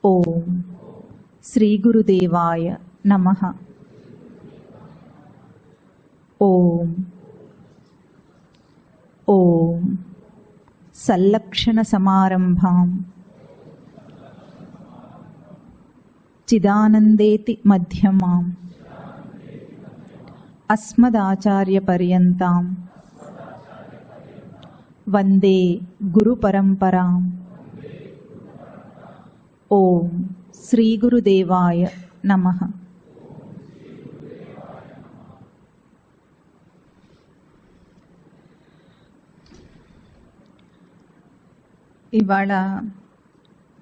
ఓం శ్రీ గురుదేవాయ నమః. ఓం ఓం సల్లక్షణ సమారంభాం చిదానందేతి మధ్యమాం అస్మదాచార్య పర్యంతాం వందే గురు పరంపరాం. ఓం శ్రీ గురుదేవాయ నమః. ఇవాళ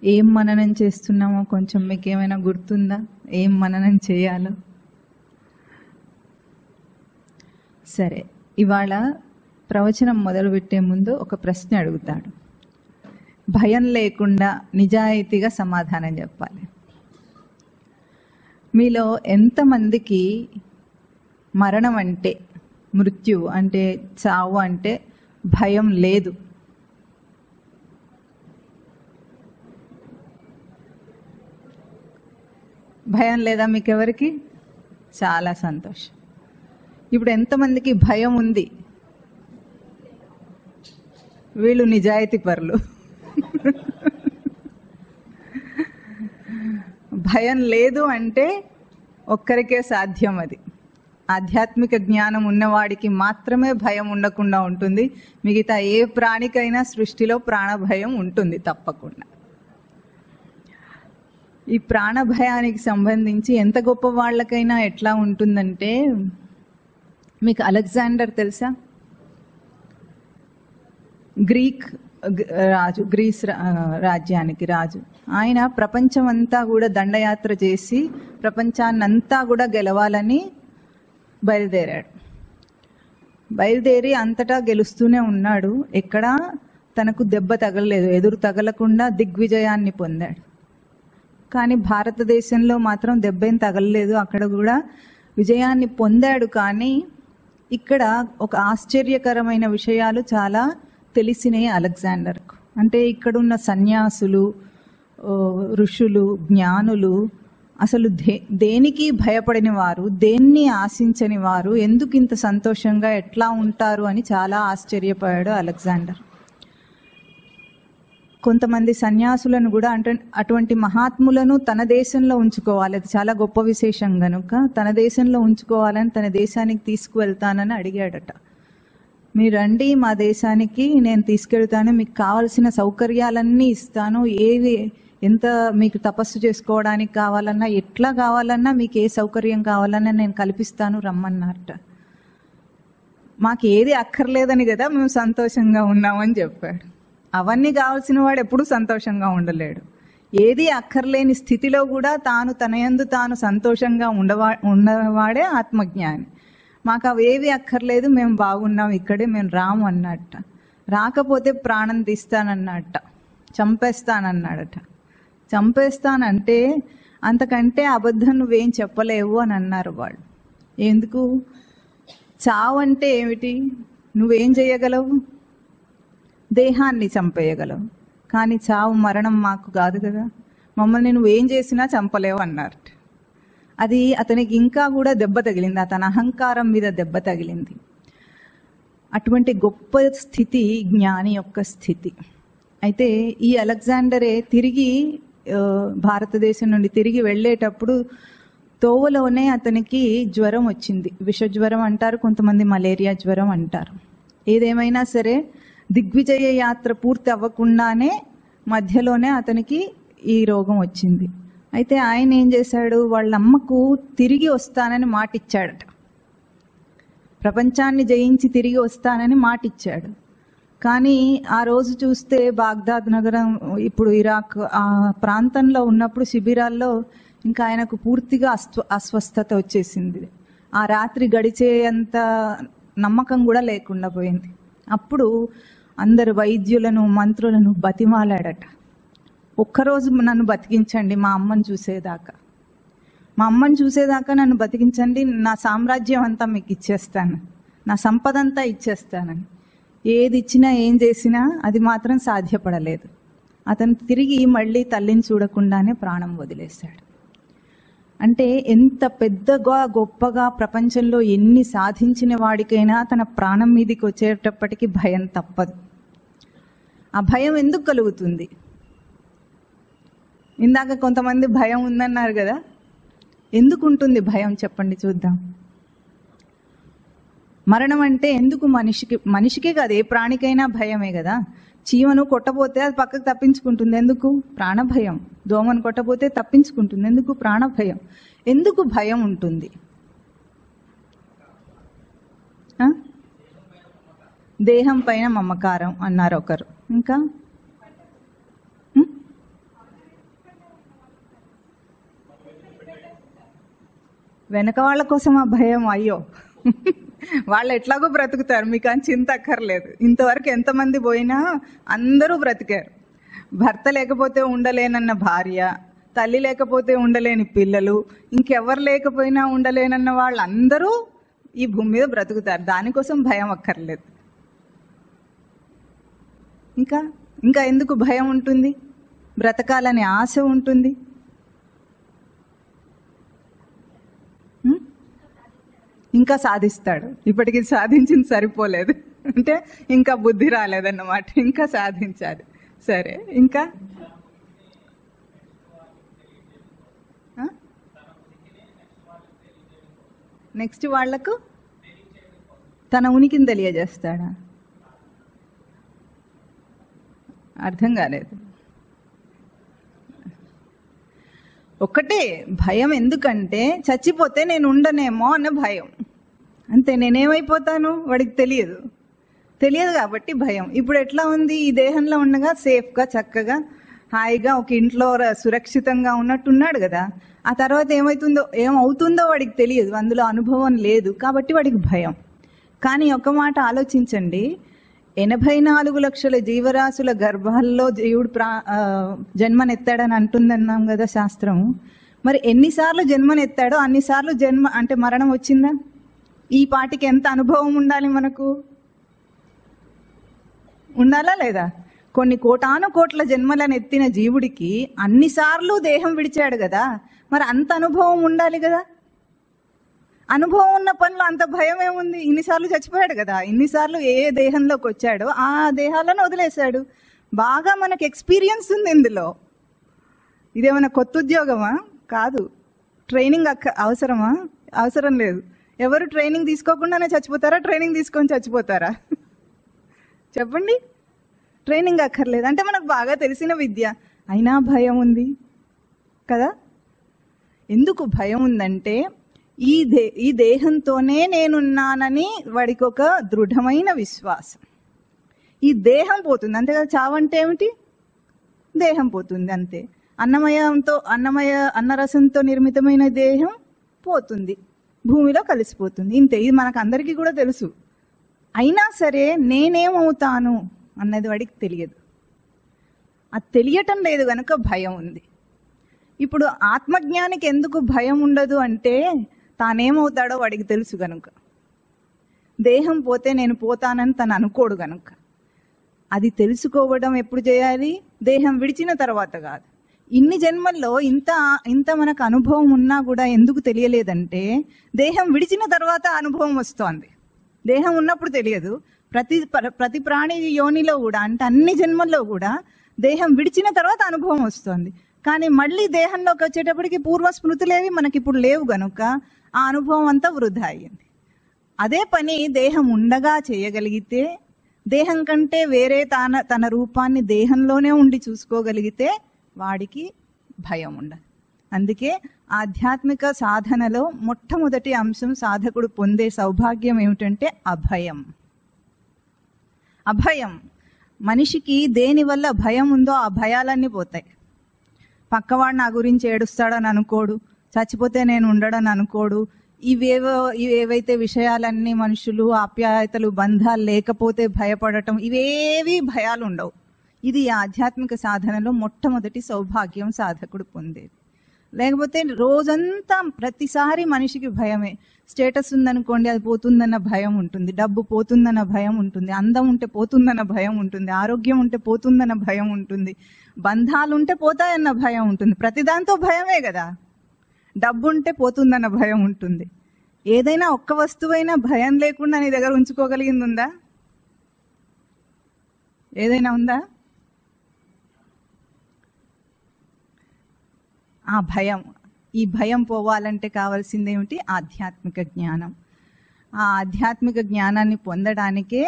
ఏం మననం చేస్తున్నామో కొంచెం మీకు ఏమైనా గుర్తుందా? ఏం మననం చేయాలో? సరే, ఇవాళ ప్రవచనం మొదలుపెట్టే ముందు ఒక ప్రశ్న అడుగుతాడు. భయం లేకుండా నిజాయితీగా సమాధానం చెప్పాలి. మీలో ఎంతమందికి మరణం అంటే, మృత్యు అంటే, చావు అంటే భయం లేదు? భయం లేదా మీకెవరికి? చాలా సంతోషం. ఇప్పుడు ఎంతమందికి భయం ఉంది? వీళ్ళు నిజాయితీ పరులు. భయం లేదు అంటే ఒక్కరికే సాధ్యం. అది ఆధ్యాత్మిక జ్ఞానం ఉన్నవాడికి మాత్రమే భయం ఉండకుండా ఉంటుంది. మిగతా ఏ ప్రాణికైనా సృష్టిలో ప్రాణభయం ఉంటుంది తప్పకుండా. ఈ ప్రాణభయానికి సంబంధించి ఎంత గొప్ప వాళ్ళకైనా ఎట్లా ఉంటుందంటే, మీకు అలెగ్జాండర్ తెలుసా? గ్రీస్ రాజ్యానికి రాజు. ఆయన ప్రపంచమంతా కూడా దండయాత్ర చేసి ప్రపంచాన్నంతా కూడా గెలవాలని బయలుదేరి అంతటా గెలుస్తూనే ఉన్నాడు. ఎక్కడా తనకు దెబ్బ తగలలేదు, ఎదురు తగలకుండా దిగ్విజయాన్ని పొందాడు. కానీ భారతదేశంలో మాత్రం దెబ్బేం తగలలేదు, అక్కడ కూడా విజయాన్ని పొందాడు. కానీ ఇక్కడ ఒక ఆశ్చర్యకరమైన విషయాలు చాలా తెలిసినాయి అలెగ్జాండర్కు. అంటే ఇక్కడున్న సన్యాసులు, ఋషులు, జ్ఞానులు అసలు దేనికి భయపడిన వారు, దేన్ని ఆశించని వారు ఎందుకు ఇంత సంతోషంగా ఎట్లా ఉంటారు అని చాలా ఆశ్చర్యపోయాడు అలెగ్జాండర్. కొంతమంది సన్యాసులను కూడా అంటే అటువంటి మహాత్ములను తన దేశంలో ఉంచుకోవాలి, అది చాలా గొప్ప విశేషం కనుక తన దేశంలో ఉంచుకోవాలని తన దేశానికి తీసుకువెళ్తానని అడిగాడట. మీరు రండి మా దేశానికి, నేను తీసుకెళ్తాను, మీకు కావలసిన సౌకర్యాలన్నీ ఇస్తాను, ఏవి ఎంత మీకు తపస్సు చేసుకోవడానికి కావాలన్నా, ఎట్లా కావాలన్నా, మీకు ఏ సౌకర్యం కావాలన్నా నేను కల్పిస్తాను, రమ్మన్నారట. మాకు ఏది అక్కర్లేదని కదా మేము సంతోషంగా ఉన్నామని చెప్పాడు. అవన్నీ కావాల్సిన వాడు ఎప్పుడూ సంతోషంగా ఉండలేడు. ఏది అక్కర్లేని స్థితిలో కూడా తాను తన యందు తాను సంతోషంగా ఉన్నవాడే ఆత్మజ్ఞాని. మాకు అవేవి అక్కర్లేదు, మేము బాగున్నాం ఇక్కడే, మేము రాము అన్నట్ట. రాకపోతే ప్రాణం తీస్తానన్నట్ట, చంపేస్తానన్నాడట. చంపేస్తానంటే అంతకంటే అబద్ధం నువ్వేం చెప్పలేవు అని అన్నారు వాళ్ళు. ఎందుకు? చావు అంటే ఏమిటి? నువ్వేం చేయగలవు? దేహాన్ని చంపేయగలవు, కానీ చావు మరణం మాకు కాదు కదా, మమ్మల్ని నువ్వేం చేసినా చంపలేవు అన్నారట. అది అతనికి ఇంకా కూడా దెబ్బ తగిలింది, అతని అహంకారం మీద దెబ్బ తగిలింది. అటువంటి గొప్ప స్థితి జ్ఞాని యొక్క స్థితి. అయితే ఈ అలెగ్జాండరే తిరిగి భారతదేశం నుండి తిరిగి వెళ్ళేటప్పుడు తోవలోనే అతనికి జ్వరం వచ్చింది. విషజ్వరం అంటారు, కొంతమంది మలేరియా జ్వరం అంటారు. ఏదేమైనా సరే దిగ్విజయ యాత్ర పూర్తి అవ్వకుండానే మధ్యలోనే అతనికి ఈ రోగం వచ్చింది. అయితే ఆయన ఏం చేశాడు, వాళ్ళ అమ్మకు తిరిగి వస్తానని మాటిచ్చాడట. ప్రపంచాన్ని జయించి తిరిగి వస్తానని మాటిచ్చాడు. కానీ ఆ రోజు చూస్తే బాగ్దాద్ నగరం, ఇప్పుడు ఇరాక్ ఆ ప్రాంతంలో ఉన్నప్పుడు శిబిరాల్లో ఇంకా ఆయనకు పూర్తిగా అస్వస్థత వచ్చేసింది. ఆ రాత్రి గడిచేంత నమ్మకం కూడా లేకుండా పోయింది. అప్పుడు అందరు వైద్యులను, మంత్రులను బతిమాలాడట. ఒక్కరోజు నన్ను బతికించండి, మా అమ్మని చూసేదాకా నన్ను బతికించండి, నా సామ్రాజ్యం అంతా మీకు ఇచ్చేస్తాను, నా సంపద అంతా ఇచ్చేస్తానని. ఏది ఇచ్చినా ఏం చేసినా అది మాత్రం సాధ్యపడలేదు. అతను తిరిగి మళ్ళీ తల్లిని చూడకుండానే ప్రాణం వదిలేశాడు. అంటే ఎంత పెద్దగా గొప్పగా ప్రపంచంలో ఎన్ని సాధించిన వాడికైనా తన ప్రాణం మీదకి వచ్చేటప్పటికి భయం తప్పదు. ఆ భయం ఎందుకు కలుగుతుంది? ఇందాక కొంతమంది భయం ఉందన్నారు కదా, ఎందుకు ఉంటుంది భయం చెప్పండి చూద్దాం. మరణం అంటే ఎందుకు మనిషికే కాదు, ఏ ప్రాణికైనా భయమే కదా. చీమను కొట్టబోతే అది పక్కకు తప్పించుకుంటుంది, ఎందుకు? ప్రాణభయం. దోమను కొట్టబోతే తప్పించుకుంటుంది, ఎందుకు? ప్రాణభయం. ఎందుకు భయం ఉంటుంది? దేహం పైన మమకారం అన్నారు ఒకరు. ఇంకా వెనక వాళ్ళ కోసం ఆ భయం. అయ్యో వాళ్ళు ఎట్లాగో బ్రతుకుతారు, మీకు అని చింత అక్కర్లేదు. ఇంతవరకు ఎంతమంది పోయినా అందరూ బ్రతికారు. భర్త లేకపోతే ఉండలేనన్న భార్య, తల్లి లేకపోతే ఉండలేని పిల్లలు, ఇంకెవరు లేకపోయినా ఉండలేనన్న వాళ్ళందరూ ఈ భూమి మీద బ్రతుకుతారు. దానికోసం భయం అక్కర్లేదు. ఇంకా ఎందుకు భయం ఉంటుంది? బ్రతకాలనే ఆశ ఉంటుంది. ఇంకా సాధిస్తాడు. ఇప్పటికి సాధించింది సరిపోలేదు అంటే ఇంకా బుద్ధి రాలేదన్నమాట, ఇంకా సాధించాలి. సరే, ఇంకా నెక్స్ట్ వాళ్లకు తన ఉనికిని తెలియజేస్తాడా? అర్థం కాలేదు. ఒక్కటే భయం. ఎందుకంటే చచ్చిపోతే నేను ఉండనేమో అన్న భయం. అంతే, నేనేమైపోతాను వాడికి తెలియదు కాబట్టి భయం. ఇప్పుడు ఎట్లా ఉంది? ఈ దేహంలో ఉండగా సేఫ్గా, చక్కగా, హాయిగా ఒక ఇంట్లో సురక్షితంగా ఉన్నట్టున్నాడు కదా. ఆ తర్వాత ఏమవుతుందో వాడికి తెలియదు, అందులో అనుభవం లేదు కాబట్టి వాడికి భయం. కానీ ఒక మాట ఆలోచించండి, 84 లక్షల జీవరాశుల గర్భాల్లో జీవుడు జన్మనెత్తాడని అంటుందన్నాం కదా శాస్త్రం. మరి ఎన్నిసార్లు జన్మనెత్తాడో అన్నిసార్లు అంటే మరణం వచ్చిందా? ఈ పాటికి ఎంత అనుభవం ఉండాలి మనకు? ఉండాలా లేదా? కొన్ని కోటాను కోట్ల జన్మలను ఎత్తిన జీవుడికి అన్నిసార్లు దేహం విడిచాడు కదా, మరి అంత అనుభవం ఉండాలి కదా. అనుభవం ఉన్న పనిలో అంత భయం ఏముంది? ఇన్నిసార్లు చచ్చిపోయాడు కదా, ఇన్నిసార్లు ఏ దేహంలోకి వచ్చాడో ఆ దేహాలను వదిలేశాడు. బాగా మనకు ఎక్స్పీరియన్స్ ఉంది ఇందులో. ఇదేమైనా కొత్త ఉద్యోగమా? కాదు. ట్రైనింగ్ అవసరమా? అవసరం లేదు. ఎవరు ట్రైనింగ్ తీసుకోకుండానే చచ్చిపోతారా? ట్రైనింగ్ తీసుకొని చచ్చిపోతారా? చెప్పండి. ట్రైనింగ్ అక్కర్లేదు. అంటే మనకు బాగా తెలిసిన విద్య, అయినా భయం ఉంది కదా. ఎందుకు భయం ఉందంటే ఈ దేహంతోనే నేనున్నానని వాడికి ఒక దృఢమైన విశ్వాసం. ఈ దేహం పోతుంది అంతే కదా. చావంటే ఏమిటి? దేహం పోతుంది అంతే. అన్నరసంతో నిర్మితమైన దేహం పోతుంది, భూమిలో కలిసిపోతుంది, ఇంతే. ఇది మనకు అందరికీ కూడా తెలుసు. అయినా సరే నేనేమవుతాను అన్నది వాడికి తెలియదు. అది తెలియటం లేదు కనుక భయం ఉంది. ఇప్పుడు ఆత్మజ్ఞానికి ఎందుకు భయం ఉండదు అంటే తానేమవుతాడో వాడికి తెలుసు కనుక. దేహం పోతే నేను పోతానని తను అనుకోడు కనుక. అది తెలుసుకోవడం ఎప్పుడు చేయాలి? దేహం విడిచిన తర్వాత కాదు. ఇన్ని జన్మల్లో ఇంత మనకు అనుభవం ఉన్నా కూడా ఎందుకు తెలియలేదంటే దేహం విడిచిన తర్వాత అనుభవం వస్తోంది. దేహం ఉన్నప్పుడు తెలియదు. ప్రతి ప్రాణి యోనిలో కూడా, అంటే అన్ని జన్మల్లో కూడా దేహం విడిచిన తర్వాత అనుభవం వస్తుంది. కానీ మళ్ళీ దేహంలోకి వచ్చేటప్పటికి పూర్వ స్మృతులేవి మనకి ఇప్పుడు లేవు గనుక ఆ అనుభవం అంతా వృధా అయ్యింది. అదే పని దేహం ఉండగా చేయగలిగితే, దేహం కంటే వేరే తన రూపాన్ని దేహంలోనే ఉండి చూసుకోగలిగితే వాడికి భయం ఉండదు. అందుకే ఆధ్యాత్మిక సాధనలో మొట్టమొదటి అంశం సాధకుడు పొందే సౌభాగ్యం ఏమిటంటే అభయం. అభయం. మనిషికి దేనివల్ల భయం ఉందో ఆ భయాలన్నీ పోతాయి. పక్కవాడు నా గురించి ఏడుస్తాడని అనుకోడు, చచ్చిపోతే నేను ఉండడని అనుకోడు. ఇవేవైతే విషయాలన్నీ మనుషులు, ఆప్యాయతలు, బంధాలు లేకపోతే భయపడటం, ఇవేవి భయాలు ఉండవు. ఇది ఆధ్యాత్మిక సాధనలో మొట్టమొదటి సౌభాగ్యం సాధకుడు పొందేది. లేకపోతే రోజంతా ప్రతిసారి మనిషికి భయమే. స్టేటస్ ఉందనుకోండి, అది పోతుందన్న భయం ఉంటుంది, డబ్బు పోతుందన్న భయం ఉంటుంది, అందం ఉంటే పోతుందన్న భయం ఉంటుంది, ఆరోగ్యం ఉంటే పోతుందన్న భయం ఉంటుంది, బంధాలు ఉంటే పోతాయన్న భయం ఉంటుంది. ప్రతిదాంతో భయమే కదా. డబ్బు ఉంటే పోతుందన్న భయం ఉంటుంది. ఏదైనా ఒక్క వస్తువైనా భయం లేకుండా నీ దగ్గర ఉంచుకోగలిగింది ఉందా? ఏదైనా ఉందా? ఆ భయం, ఈ భయం పోవాలంటే కావాల్సింది ఏమిటి? ఆధ్యాత్మిక జ్ఞానం. ఆ ఆధ్యాత్మిక జ్ఞానాన్ని పొందడానికే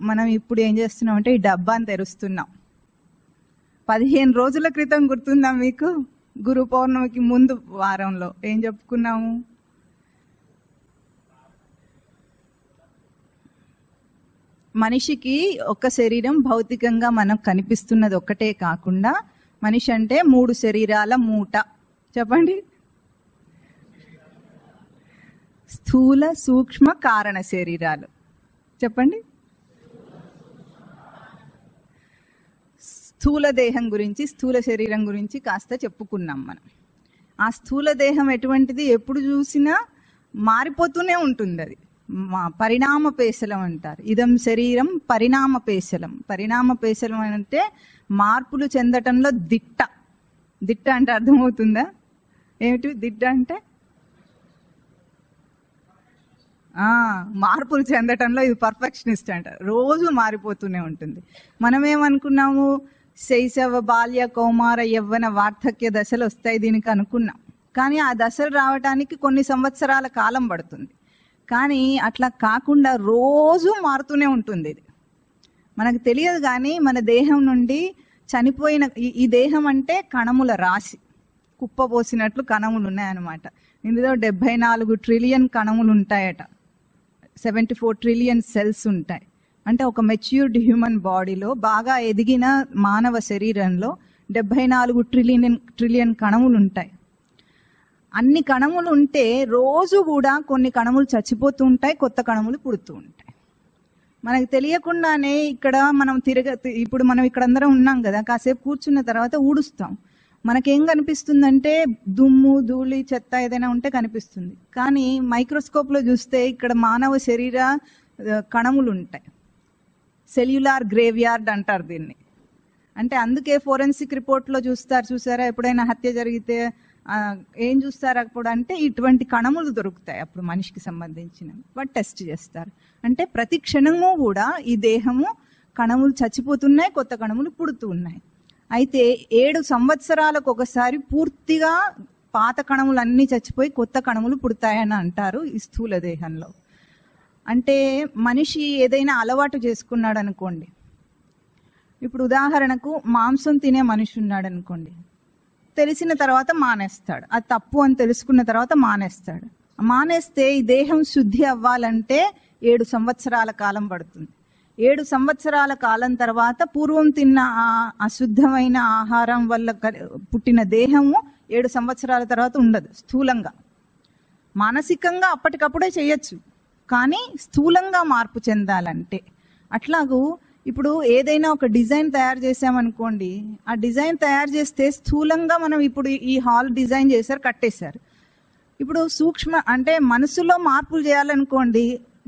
మనం ఇప్పుడు ఏం చేస్తున్నామంటే ఈ డబ్బాని తెరుస్తున్నాం. 15 రోజుల క్రితం గుర్తుందా మీకు? గురు పౌర్ణమికి ముందు వారంలో ఏం చెప్పుకున్నాము? మనిషికి ఒక శరీరం భౌతికంగా మనకు కనిపిస్తున్నది ఒక్కటే కాకుండా మనిషి అంటే 3 శరీరాల మూట. చెప్పండి. స్థూల, సూక్ష్మ, కారణ శరీరాలు. చెప్పండి. స్థూల దేహం గురించి, స్థూల శరీరం గురించి కాస్త చెప్పుకున్నాం మనం. ఆ స్థూల దేహం ఎటువంటిది? ఎప్పుడు చూసినా మారిపోతూనే ఉంటుంది. అది పరిణామ పేశలం అంటారు. ఇదం శరీరం పరిణామ పేశలం. పరిణామ పేశలం అంటే మార్పులు చెందటంలో దిట్ట. దిట్ట అంటే అర్థమవుతుందా? ఏమిటి దిట్ట అంటే? మార్పులు చెందటంలో ఇది పర్ఫెక్షనిస్ట్ అంటారు. రోజు మారిపోతూనే ఉంటుంది. మనం ఏమనుకున్నాము? శైశవ, బాల్య, కౌమార, యవ్వన, వార్ధక్య దశలు వస్తాయి దీనికి అనుకున్నాం. కానీ ఆ దశలు రావడానికి కొన్ని సంవత్సరాల కాలం పడుతుంది. కానీ అట్లా కాకుండా రోజు మారుతూనే ఉంటుంది. ఇది మనకు తెలియదు. కానీ మన దేహం నుండి చనిపోయిన ఈ దేహం అంటే కణముల రాశి, కుప్పపోసినట్లు కణములు ఉన్నాయన్నమాట. ఇందులో 74 ట్రిలియన్ కణములు ఉంటాయట. 74 ట్రిలియన్ సెల్స్ ఉంటాయి. అంటే ఒక మెచ్యూర్డ్ హ్యూమన్ బాడీలో, బాగా ఎదిగిన మానవ శరీరంలో 74 ట్రిలియన్ కణములు ఉంటాయి. అన్ని కణములు ఉంటే రోజు కూడా కొన్ని కణములు చచ్చిపోతూ ఉంటాయి, కొత్త కణములు పుడుతూ ఉంటాయి. మనకు తెలియకుండానే ఇక్కడ మనం ఇప్పుడు మనం ఇక్కడ అందరం ఉన్నాం కదా, కాసేపు కూర్చున్న తర్వాత ఊడుస్తాం. మనకేం కనిపిస్తుందంటే దుమ్ము, ధూళి, చెత్త ఏదైనా ఉంటే కనిపిస్తుంది. కానీ మైక్రోస్కోప్లో చూస్తే ఇక్కడ మానవ శరీర కణములు ఉంటాయి. సెల్యులార్ గ్రేవ్యార్డ్ అంటారు దీన్ని. అంటే అందుకే ఫోరెన్సిక్ రిపోర్ట్లో చూసారా ఎప్పుడైనా హత్య జరిగితే ఏం చూస్తారు అప్పుడు అంటే ఇటువంటి కణములు దొరుకుతాయి అప్పుడు మనిషికి సంబంధించినవి. వాటి టెస్ట్ చేస్తారు. అంటే ప్రతి క్షణము కూడా ఈ దేహము కణములు చచ్చిపోతున్నాయి, కొత్త కణములు పుడుతూ ఉన్నాయి. అయితే 7 సంవత్సరాలకు ఒకసారి పూర్తిగా పాత కణములు అన్నీ చచ్చిపోయి కొత్త కణములు పుడతాయని అంటారు ఈ స్థూల దేహంలో. అంటే మనిషి ఏదైనా అలవాటు చేసుకున్నాడు అనుకోండి. ఇప్పుడు ఉదాహరణకు మాంసం తినే మనిషి ఉన్నాడు అనుకోండి. తెలిసిన తర్వాత మానేస్తాడు. అది తప్పు అని తెలుసుకున్న తర్వాత మానేస్తాడు. మానేస్తే ఈ దేహం శుద్ధి అవ్వాలంటే 7 సంవత్సరాల కాలం పడుతుంది. 7 సంవత్సరాల కాలం తర్వాత పూర్వం తిన్న అశుద్ధమైన ఆహారం వల్ల పుట్టిన దేహము 7 సంవత్సరాల తర్వాత ఉండదు. స్థూలంగా, మానసికంగా అప్పటికప్పుడే చేయొచ్చు. కానీ స్థూలంగా మార్పు చెందాలంటే అట్లాగూ ఇప్పుడు ఏదైనా ఒక డిజైన్ తయారు చేసామనుకోండి, ఆ డిజైన్ తయారు చేస్తే స్థూలంగా మనం ఇప్పుడు ఈ హాల్ డిజైన్ చేశారు, కట్టేశారు. ఇప్పుడు సూక్ష్మ అంటే మనసులో మార్పులు చేయాలనుకోండి,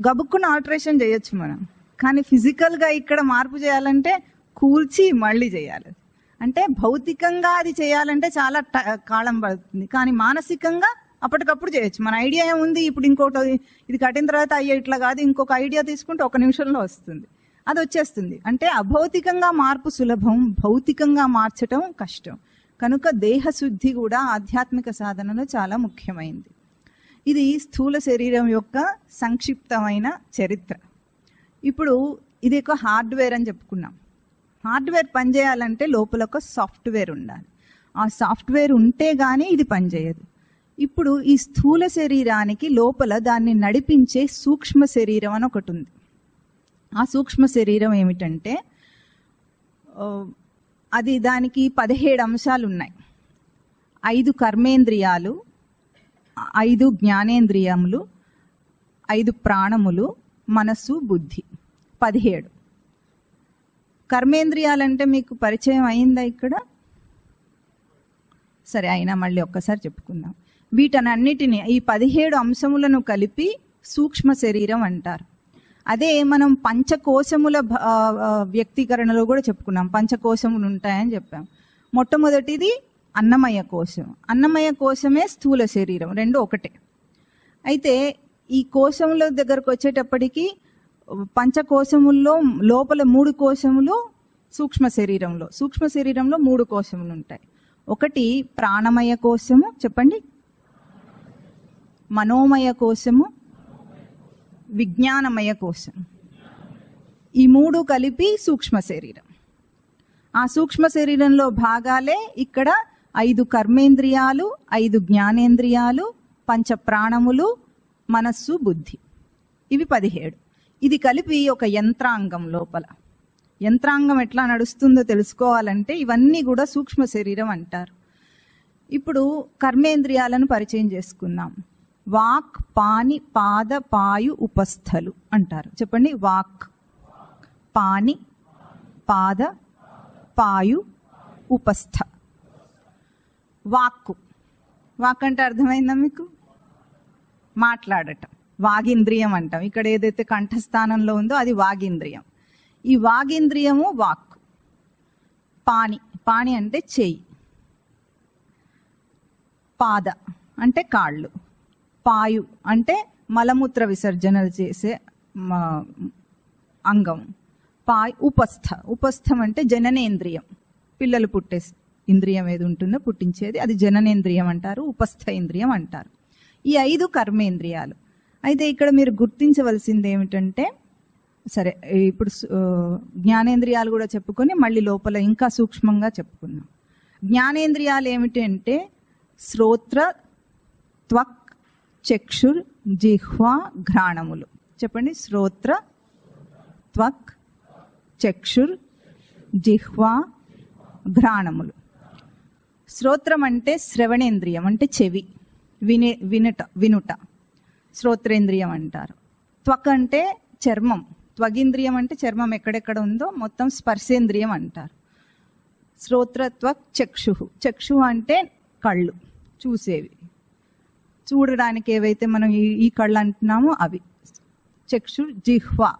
గబుక్కున ఆల్టరేషన్ చేయొచ్చు మనం. కానీ ఫిజికల్గా ఇక్కడ మార్పు చేయాలంటే కూల్చి మళ్ళీ చేయాలి. అంటే భౌతికంగా అది చేయాలంటే చాలా కాలం పడుతుంది. కానీ మానసికంగా అప్పటికప్పుడు చేయొచ్చు. మన ఐడియా ఏముంది, ఇప్పుడు ఇంకోటి ఇది కట్టిన తర్వాత అయ్యే ఇట్లా కాదు, ఇంకొక ఐడియా తీసుకుంటే 1 నిమిషంలో వస్తుంది, అది వచ్చేస్తుంది. అంటే అభౌతికంగా మార్పు సులభం, భౌతికంగా మార్చటం కష్టం. కనుక దేహశుద్ధి కూడా ఆధ్యాత్మిక సాధనలో చాలా ముఖ్యమైనది. ఇది స్థూల శరీరం యొక్క సంక్షిప్తమైన చరిత్ర. ఇప్పుడు ఇది ఒక హార్డ్వేర్ అని చెప్పుకున్నాం. హార్డ్వేర్ పనిచేయాలంటే లోపల ఒక సాఫ్ట్వేర్ ఉండాలి. ఆ సాఫ్ట్వేర్ ఉంటే గానీ ఇది పనిచేయదు. ఇప్పుడు ఈ స్థూల శరీరానికి లోపల దాన్ని నడిపించే సూక్ష్మ శరీరం అని ఒకటి ఉంది. ఆ సూక్ష్మ శరీరం ఏమిటంటే అది దానికి 17 అంశాలు ఉన్నాయి. 5 కర్మేంద్రియాలు, 5 జ్ఞానేంద్రియములు, 5 ప్రాణములు, మనస్సు, బుద్ధి, 17. కర్మేంద్రియాలంటే మీకు పరిచయం అయిందా? ఇక్కడ సరే అయినా మళ్ళీ ఒక్కసారి చెప్పుకుందాం. వీటన్నిటిని ఈ 17 అంశములను కలిపి సూక్ష్మ శరీరం అంటారు. అదే మనం పంచకోశముల వ్యక్తీకరణలో కూడా చెప్పుకున్నాం. పంచకోశములు ఉంటాయని చెప్పాం. మొట్టమొదటిది అన్నమయ కోశం. అన్నమయ కోశమే స్థూల శరీరం, రెండు ఒకటే. అయితే ఈ కోశముల దగ్గరకు వచ్చేటప్పటికి పంచకోశముల్లో లోపల 3 కోశములు సూక్ష్మ శరీరంలో 3 కోశములు ఉంటాయి. ఒకటి ప్రాణమయ కోశము, చెప్పండి, మనోమయ కోశము, విజ్ఞానమయ కోశం. ఈ 3 కలిపి సూక్ష్మ శరీరం. ఆ సూక్ష్మ శరీరంలో భాగాలే ఇక్కడ 5 కర్మేంద్రియాలు, 5 జ్ఞానేంద్రియాలు, 5 ప్రాణములు, మనస్సు, బుద్ధి. ఇవి 17. ఇది కలిపి ఒక యంత్రాంగం. లోపల యంత్రాంగం ఎట్లా నడుస్తుందో తెలుసుకోవాలంటే ఇవన్నీ కూడా సూక్ష్మ శరీరం అంటారు. ఇప్పుడు కర్మేంద్రియాలను పరిచయం చేసుకున్నాం. వాక్, పాని, పాద, పాయు, ఉపస్థలు అంటారు. చెప్పండి. వాక్, పాని, పాద, పాయు, ఉపస్థ. వాక్కు, వాక్ అంటే అర్థమైందా మీకు? మాట్లాడటం, వాగింద్రియం అంటాం. ఇక్కడ ఏదైతే కంఠస్థానంలో ఉందో అది వాగింద్రియం. ఈ వాగింద్రియము వాక్. పాని, పాని అంటే చెయ్యి. పాద అంటే కాళ్ళు. పాయు అంటే మలమూత్ర విసర్జనలు చేసే అంగం. పాయు. ఉపస్థ, ఉపస్థం అంటే జననేంద్రియం. పిల్లలు పుట్టే ఇంద్రియం ఏది ఉంటుందో పుట్టించేది, అది జననేంద్రియం అంటారు, ఉపస్థ ఇంద్రియం అంటారు. ఈ 5 కర్మేంద్రియాలు. అయితే ఇక్కడ మీరు గుర్తించవలసింది ఏమిటంటే, సరే ఇప్పుడు జ్ఞానేంద్రియాలు కూడా చెప్పుకొని మళ్ళీ లోపల ఇంకా సూక్ష్మంగా చెప్పుకున్నాం. జ్ఞానేంద్రియాలు ఏమిటి అంటే శ్రోత్ర, త్వక్, చక్షుర్, జిహ్వా, ఘ్రాణములు. చెప్పండి. శ్రోత్ర, త్వక్, చక్షుర్, జిహ్వా, ఘ్రాణములు. శ్రోత్రం అంటే శ్రవణేంద్రియం, అంటే చెవి, వినుట శ్రోత్రేంద్రియం అంటారు. త్వక్ అంటే చర్మం, త్వగింద్రియం అంటే చర్మం ఎక్కడెక్కడ ఉందో మొత్తం స్పర్శేంద్రియం అంటారు. శ్రోత్ర, త్వక్, చక్షు. చక్షు అంటే కళ్ళు, చూసేవి, చూడడానికి ఏవైతే మనం ఈ కళ్ళు అంటున్నామో అవి. చక్షు. జిహ్వా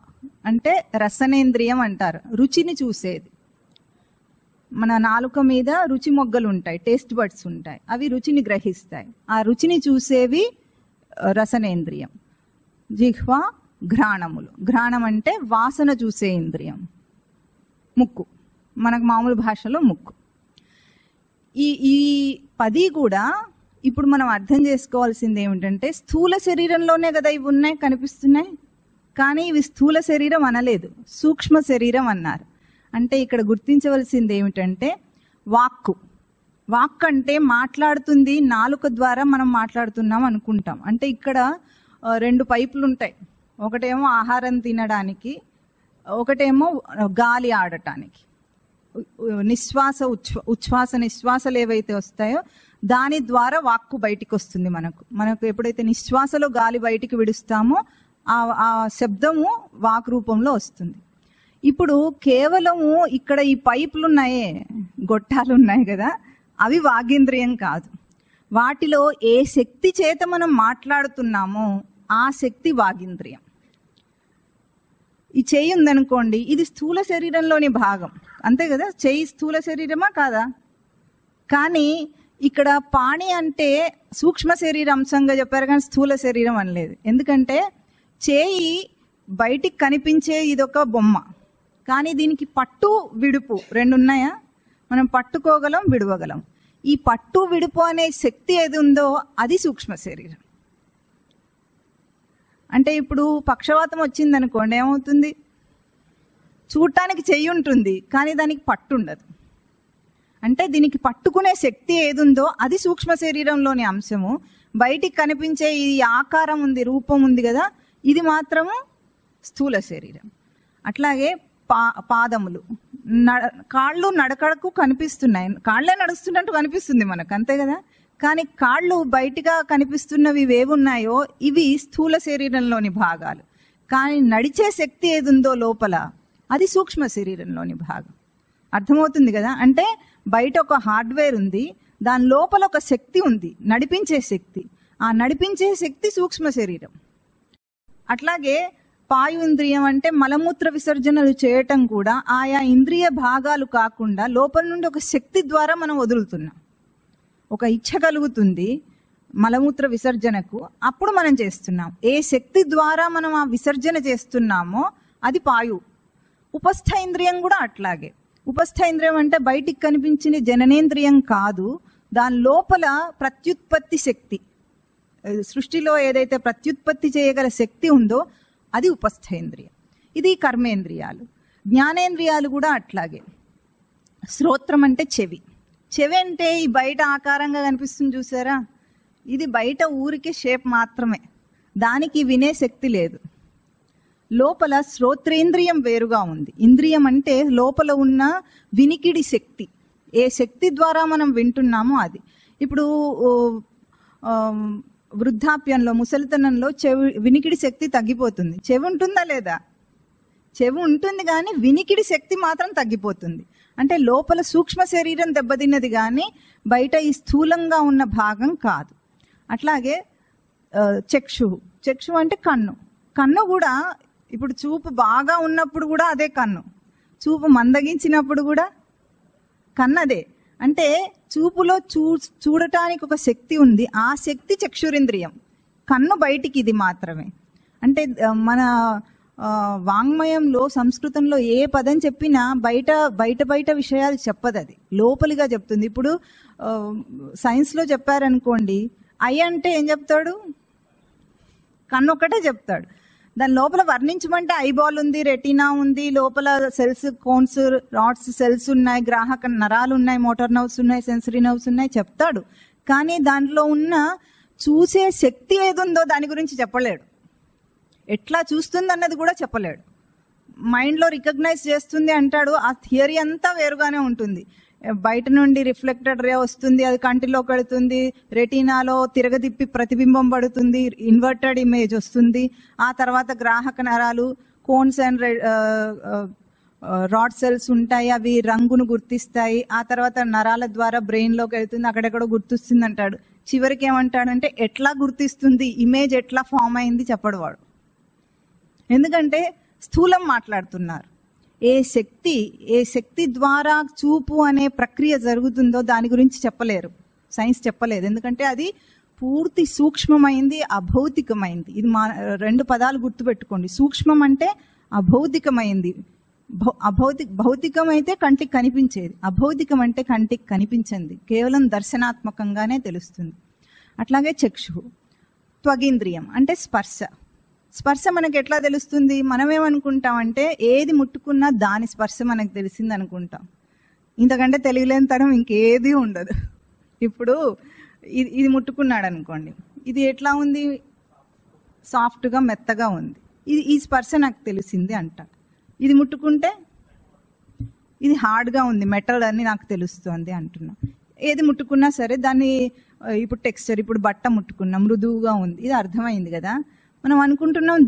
అంటే రసనేంద్రియం అంటారు, రుచిని చూసేది. మన నాలుక మీద రుచి మొగ్గలు ఉంటాయి, టేస్ట్ బడ్స్ ఉంటాయి, అవి రుచిని గ్రహిస్తాయి. ఆ రుచిని చూసేవి రసనేంద్రియం. జిహ్వా, ఘ్రాణములు. ఘ్రాణం అంటే వాసన చూసే ఇంద్రియం, ముక్కు, మనకు మామూలు భాషలో ముక్కు. ఈ 10 కూడా ఇప్పుడు మనం అర్థం చేసుకోవాల్సింది ఏమిటంటే స్థూల శరీరంలోనే కదా ఇవి ఉన్నాయి, కనిపిస్తున్నాయి. కానీ ఇవి స్థూల శరీరం అనలేదు, సూక్ష్మ శరీరం అన్నారు. అంటే ఇక్కడ గుర్తించవలసింది ఏమిటంటే వాక్కు. వాక్ అంటే మాట్లాడుతుంది, నాలుక ద్వారా మనం మాట్లాడుతున్నాం అనుకుంటాం. అంటే ఇక్కడ 2 పైపులు ఉంటాయి. ఒకటేమో ఆహారం తినడానికి, ఒకటేమో గాలి ఆడటానికి. నిశ్వాస ఉచ్ఛ్వాస నిశ్వాసలు ఏవైతే వస్తాయో దాని ద్వారా వాక్కు బయటికి వస్తుంది. మనకు ఎప్పుడైతే నిశ్వాసలో గాలి బయటికి విడుస్తామో ఆ శబ్దము వాక్ రూపంలో వస్తుంది. ఇప్పుడు కేవలము ఇక్కడ ఈ పైపులు ఉన్నాయే, గొట్టాలు ఉన్నాయి కదా, అవి వాగేంద్రియం కాదు. వాటిలో ఏ శక్తి చేత మనం మాట్లాడుతున్నామో ఆ శక్తి వాగేంద్రియం. ఈ చెయ్యి ఉందనుకోండి, ఇది స్థూల శరీరంలోని భాగం, అంతే కదా. చెయ్యి స్థూల శరీరమా కాదా? కానీ ఇక్కడ పాణి అంటే సూక్ష్మ శరీర అంశంగా చెప్పారు కానీ స్థూల శరీరం అనలేదు. ఎందుకంటే చేయి బయటికి కనిపించే ఇదొక బొమ్మ, కానీ దీనికి పట్టు విడుపు 2 ఉన్నాయా? మనం పట్టుకోగలం, విడవగలం. ఈ పట్టు విడుపు అనే శక్తి ఏది ఉందో అది సూక్ష్మ శరీరం. అంటే ఇప్పుడు పక్షవాతం వచ్చింది అనుకోండి, ఏమవుతుంది? చూడటానికి చెయ్యి ఉంటుంది కానీ దానికి పట్టు ఉండదు. అంటే దీనికి పట్టుకునే శక్తి ఏది ఉందో అది సూక్ష్మ శరీరంలోని అంశము. బయటికి కనిపించే ఈ ఆకారం ఉంది, రూపం ఉంది కదా, ఇది మాత్రము స్థూల శరీరం. అట్లాగే పాదములు, కాళ్ళు నడకడకు కనిపిస్తున్నాయి, కాళ్ళే నడుస్తున్నట్టు కనిపిస్తుంది మనకు, అంతే కదా. కానీ కాళ్ళు బయటగా కనిపిస్తున్నవి ఇవేవున్నాయో ఇవి స్థూల శరీరంలోని భాగాలు. కానీ నడిచే శక్తి ఏది ఉందో లోపల అది సూక్ష్మ శరీరంలోని భాగం. అర్థమవుతుంది కదా. అంటే బయట ఒక హార్డ్వేర్ ఉంది, దాని లోపల ఒక శక్తి ఉంది, నడిపించే శక్తి. ఆ నడిపించే శక్తి సూక్ష్మ శరీరం. అట్లాగే పాయు ఇంద్రియం అంటే మలమూత్ర విసర్జనలు చేయటం కూడా ఆయా ఇంద్రియ భాగాలు కాకుండా లోపల నుండి ఒక శక్తి ద్వారా మనం వదులుతున్నాం. ఒక ఇచ్ఛ కలుగుతుంది మలమూత్ర విసర్జనకు, అప్పుడు మనం చేస్తున్నాం. ఏ శక్తి ద్వారా మనం ఆ విసర్జన చేస్తున్నామో అది పాయు. ఉపస్థ ఇంద్రియం కూడా అట్లాగే. ఉపస్థ ఇంద్రియం అంటే బయటికి కనిపించిన జననేంద్రియం కాదు, దాని లోపల ప్రత్యుత్పత్తి శక్తి, సృష్టిలో ఏదైతే ప్రత్యుత్పత్తి చేయగల శక్తి ఉందో అది ఉపస్థేంద్రియం. ఇది కర్మేంద్రియాలు. జ్ఞానేంద్రియాలు కూడా అట్లాగే. శ్రోత్రం అంటే చెవి. చెవి అంటే ఈ బయట ఆకారంగా కనిపిస్తుంది చూసారా, ఇది బయట ఊరికే షేప్ మాత్రమే, దానికి వినే శక్తి లేదు. లోపల శ్రోత్రేంద్రియం వేరుగా ఉంది. ఇంద్రియం అంటే లోపల ఉన్న వినికిడి శక్తి, ఏ శక్తి ద్వారా మనం వింటున్నామో అది. ఇప్పుడు వృద్ధాప్యంలో, ముసలితనంలో వినికిడి శక్తి తగ్గిపోతుంది. చెవి ఉంటుందా లేదా? చెవి ఉంటుంది, కానీ వినికిడి శక్తి మాత్రం తగ్గిపోతుంది. అంటే లోపల సూక్ష్మ శరీరం దెబ్బతిన్నది, కానీ బయట ఈ స్థూలంగా ఉన్న భాగం కాదు. అట్లాగే చక్షు. చక్షు అంటే కన్ను. కన్ను కూడా ఇప్పుడు చూపు బాగా ఉన్నప్పుడు కూడా అదే కన్ను, చూపు మందగించినప్పుడు కూడా కన్నదే. అంటే చూపులో చూడటానికి ఒక శక్తి ఉంది, ఆ శక్తి చక్షురింద్రియం. కన్ను బయటికి ఇది మాత్రమే. అంటే మన వాంగ్మయంలో, సంస్కృతంలో ఏ పదం చెప్పినా బయట విషయాలు చెప్పదు, అది లోపలిగా చెప్తుంది. ఇప్పుడు సైన్స్లో చెప్పారనుకోండి, ఐ అంటే ఏం చెప్తాడు? కన్ను ఒక్కటే చెప్తాడు. దాని లోపల వర్ణించమంటే ఐబాల్ ఉంది, రెటీనా ఉంది, లోపల సెల్స్, కోన్స్, రాడ్స్, సెల్స్ ఉన్నాయి, గ్రాహక నరాలు ఉన్నాయి, మోటార్ నర్వ్స్ ఉన్నాయి, సెన్సరీ నర్వ్స్ ఉన్నాయి చెప్తాడు. కానీ దాంట్లో ఉన్న చూసే శక్తి ఏదుందో దాని గురించి చెప్పలేడు. ఎట్లా చూస్తుంది అన్నది కూడా చెప్పలేడు. మైండ్లో రికగ్నైజ్ చేస్తుంది అంటాడు, ఆ థియరీ అంతా వేరుగానే ఉంటుంది. బయట నుండి రిఫ్లెక్టెడ్ రే వస్తుంది, అది కంటిలోకి వెళుతుంది, రెటీనాలో తిరగదిప్పి ప్రతిబింబం పడుతుంది, ఇన్వర్టెడ్ ఇమేజ్ వస్తుంది. ఆ తర్వాత గ్రాహక నరాలు, కోన్స్ అండ్ రాడ్ సెల్స్ ఉంటాయి, అవి రంగును గుర్తిస్తాయి. ఆ తర్వాత నరాల ద్వారా బ్రెయిన్లోకి వెళ్తుంది, అక్కడెక్కడో గుర్తిస్తుంది అంటాడు. చివరికి ఏమంటాడంటే ఎట్లా గుర్తిస్తుంది, ఇమేజ్ ఎట్లా ఫామ్ అయింది చెప్పడు వాడు. ఎందుకంటే స్థూలం మాట్లాడుతున్నారు. ఏ శక్తి ద్వారా చూపు అనే ప్రక్రియ జరుగుతుందో దాని గురించి చెప్పలేరు, సైన్స్ చెప్పలేదు. ఎందుకంటే అది పూర్తి సూక్ష్మమైంది, అభౌతికమైంది. ఇది రెండు పదాలు గుర్తుపెట్టుకోండి. సూక్ష్మం అంటే అభౌతికమైంది. భౌతికం అయితే కంటికి కనిపించేది, అభౌతికం అంటే కంటికి కనిపించింది, కేవలం దర్శనాత్మకంగానే తెలుస్తుంది. అట్లాగే చక్షు. త్వగింద్రియం అంటే స్పర్శ. స్పర్శ మనకు ఎట్లా తెలుస్తుంది? మనమేమనుకుంటామంటే ఏది ముట్టుకున్నా దాని స్పర్శ మనకు తెలిసింది అనుకుంటాం. ఇంతకంటే తెలియలేనితనం ఇంకేది ఉండదు. ఇప్పుడు ఇది ముట్టుకున్నాడు అనుకోండి, ఇది ఎట్లా ఉంది? సాఫ్ట్గా, మెత్తగా ఉంది. ఈ స్పర్శ నాకు తెలిసింది అంటాడు. ఇది ముట్టుకుంటే ఇది హార్డ్గా ఉంది, మెటల్ అని నాకు తెలుస్తుంది అంటున్నాం. ఏది ముట్టుకున్నా సరే దాన్ని, ఇప్పుడు టెక్స్చర్, ఇప్పుడు బట్ట ముట్టుకున్నా మృదువుగా ఉంది, ఇది అర్థమైంది కదా. మనం అనుకుంటున్నాం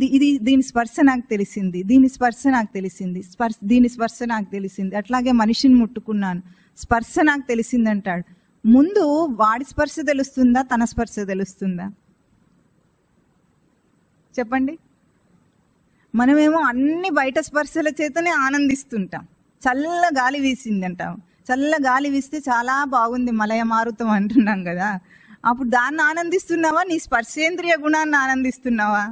దీని స్పర్శ నాకు తెలిసింది, దీని స్పర్శ నాకు తెలిసింది, దీని స్పర్శ నాకు తెలిసింది. అట్లాగే మనిషిని ముట్టుకున్నాను, స్పర్శ నాకు తెలిసింది అంటాడు. ముందు వాడి స్పర్శ తెలుస్తుందా, తన స్పర్శ తెలుస్తుందా? చెప్పండి. మనమేమో అన్ని బయట స్పర్శల చేతనే ఆనందిస్తుంటాం. చల్ల గాలి వీసింది అంటాం, చల్ల గాలి వీస్తే చాలా బాగుంది, మలయ మారుతం అంటున్నాం కదా. అప్పుడు దాన్ని ఆనందిస్తున్నావా, నీ స్పర్శేంద్రియ గుణాన్ని ఆనందిస్తున్నావా?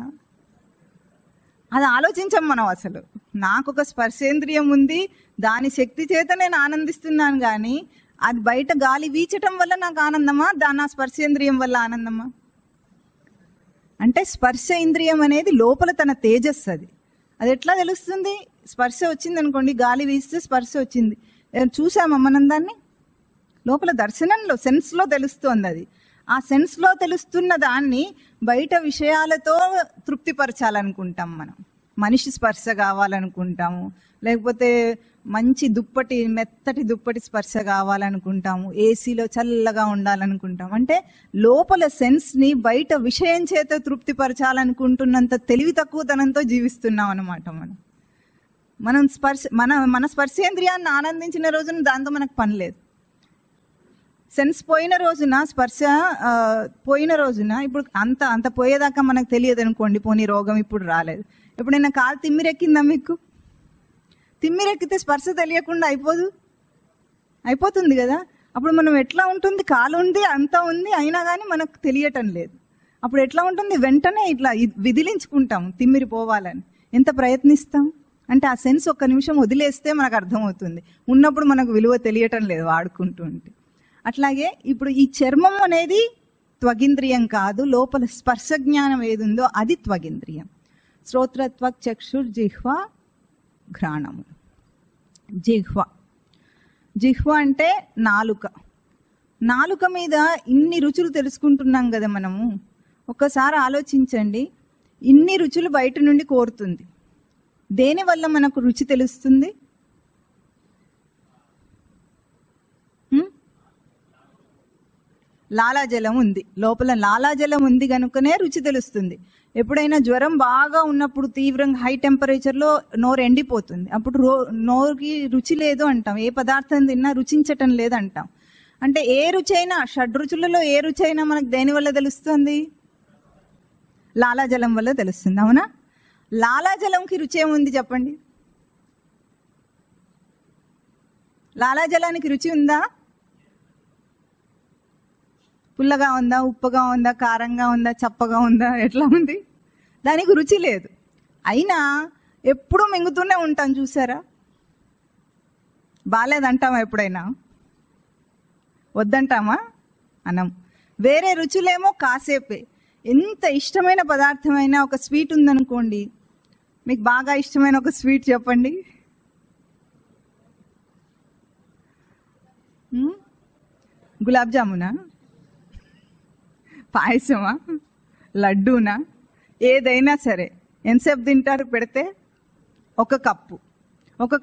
అది ఆలోచించాం మనం. అసలు నాకు ఒక స్పర్శేంద్రియం ఉంది, దాని శక్తి చేత నేను ఆనందిస్తున్నాను, కానీ అది బయట గాలి వీచటం వల్ల నాకు ఆనందమా, నా స్పర్శేంద్రియం వల్ల ఆనందమా? అంటే స్పర్శ ఇంద్రియం అనేది లోపల తన తేజస్సు. అది ఎట్లా తెలుస్తుంది? స్పర్శ వచ్చింది అనుకోండి, గాలి వీస్తే స్పర్శ వచ్చింది, చూసామా మనం దాన్ని? లోపల దర్శనంలో, సెన్స్లో తెలుస్తోంది. అది ఆ సెన్స్లో తెలుస్తున్న దాన్ని బయట విషయాలతో తృప్తిపరచాలనుకుంటాం మనం. మనిషి స్పర్శ కావాలనుకుంటాము, లేకపోతే మంచి దుప్పటి, మెత్తటి దుప్పటి స్పర్శ కావాలనుకుంటాము, ఏసీలో చల్లగా ఉండాలనుకుంటాం. అంటే లోపల సెన్స్ని బయట విషయం చేత తృప్తిపరచాలనుకుంటున్నంత తెలివి తక్కువతనంతో జీవిస్తున్నాం అన్నమాట. మన స్పర్శేంద్రియాన్ని ఆనందించిన రోజున దాంతో మనకు పని లేదు. సెన్స్ పోయిన రోజున, స్పర్శ పోయిన రోజున, ఇప్పుడు అంత పోయేదాకా మనకు తెలియదు అనుకోండి, పోనీ రోగం ఇప్పుడు రాలేదు. ఎప్పుడైనా కాలు తిమ్మిరెక్కిందా మీకు? తిమ్మిరెక్కితే స్పర్శ తెలియకుండా అయిపోతుంది కదా. అప్పుడు మనం ఎట్లా ఉంటుంది, కాలు ఉంది, అంతా ఉంది, అయినా కానీ మనకు తెలియటం లేదు. అప్పుడు ఎట్లా ఉంటుంది, వెంటనే ఇట్లా విదిలించుకుంటాం తిమ్మిరి పోవాలని. ఎంత ప్రయత్నిస్తాం అంటే ఆ సెన్స్ ఒక్క నిమిషం వదిలేస్తే మనకు అర్థమవుతుంది. ఉన్నప్పుడు మనకు విలువ తెలియటం లేదు వాడుకుంటూ ఉంటే. అట్లాగే ఇప్పుడు ఈ చర్మం అనేది త్వగింద్రియం కాదు, లోపల స్పర్శ జ్ఞానం ఏది ఉందో అది త్వగింద్రియం. శ్రోత్ర త్వక్ చక్షుర్ జిహ్వ ఘ్రాణము. జిహ్వ అంటే నాలుక మీద ఇన్ని రుచులు తెలుసుకుంటున్నాం కదా మనము. ఒక్కసారి ఆలోచించండి, ఇన్ని రుచులు బయట నుండి కోరుతుంది. దేనివల్ల మనకు రుచి తెలుస్తుంది? లాలాజలం ఉంది లోపల. లాలాజలం ఉంది కనుకనే రుచి తెలుస్తుంది. ఎప్పుడైనా జ్వరం బాగా ఉన్నప్పుడు తీవ్రంగా హై టెంపరేచర్లో నోరు ఎండిపోతుంది. అప్పుడు నోరుకి రుచి లేదు అంటాం. ఏ పదార్థం తిన్నా రుచించటం లేదు అంటాం. అంటే ఏ రుచి అయినా, షడ్రుచులలో ఏ రుచి అయినా మనకు దేని వల్ల తెలుస్తుంది? లాలాజలం వల్ల తెలుస్తుంది. అవునా? లాలాజలంకి రుచి ఏముంది చెప్పండి? లాలాజలానికి రుచి ఉందా? పుల్లగా ఉందా, ఉప్పగా ఉందా, కారంగా ఉందా, చప్పగా ఉందా, ఎట్లా ఉంది? దానికి రుచి లేదు. అయినా ఎప్పుడూ మింగుతూనే ఉంటాం, చూసారా? బాలేదంటామా? ఎప్పుడైనా వద్దంటామా? అనం. వేరే రుచులేమో కాసేపే. ఎంత ఇష్టమైన పదార్థమైనా, ఒక స్వీట్ ఉందనుకోండి, మీకు బాగా ఇష్టమైన ఒక స్వీట్ చెప్పండి. గులాబ్ జామునా, పాయసమా, లడ్డూనా, ఏదైనా సరే ఎంతసేపు తింటారు? పెడితే ఒక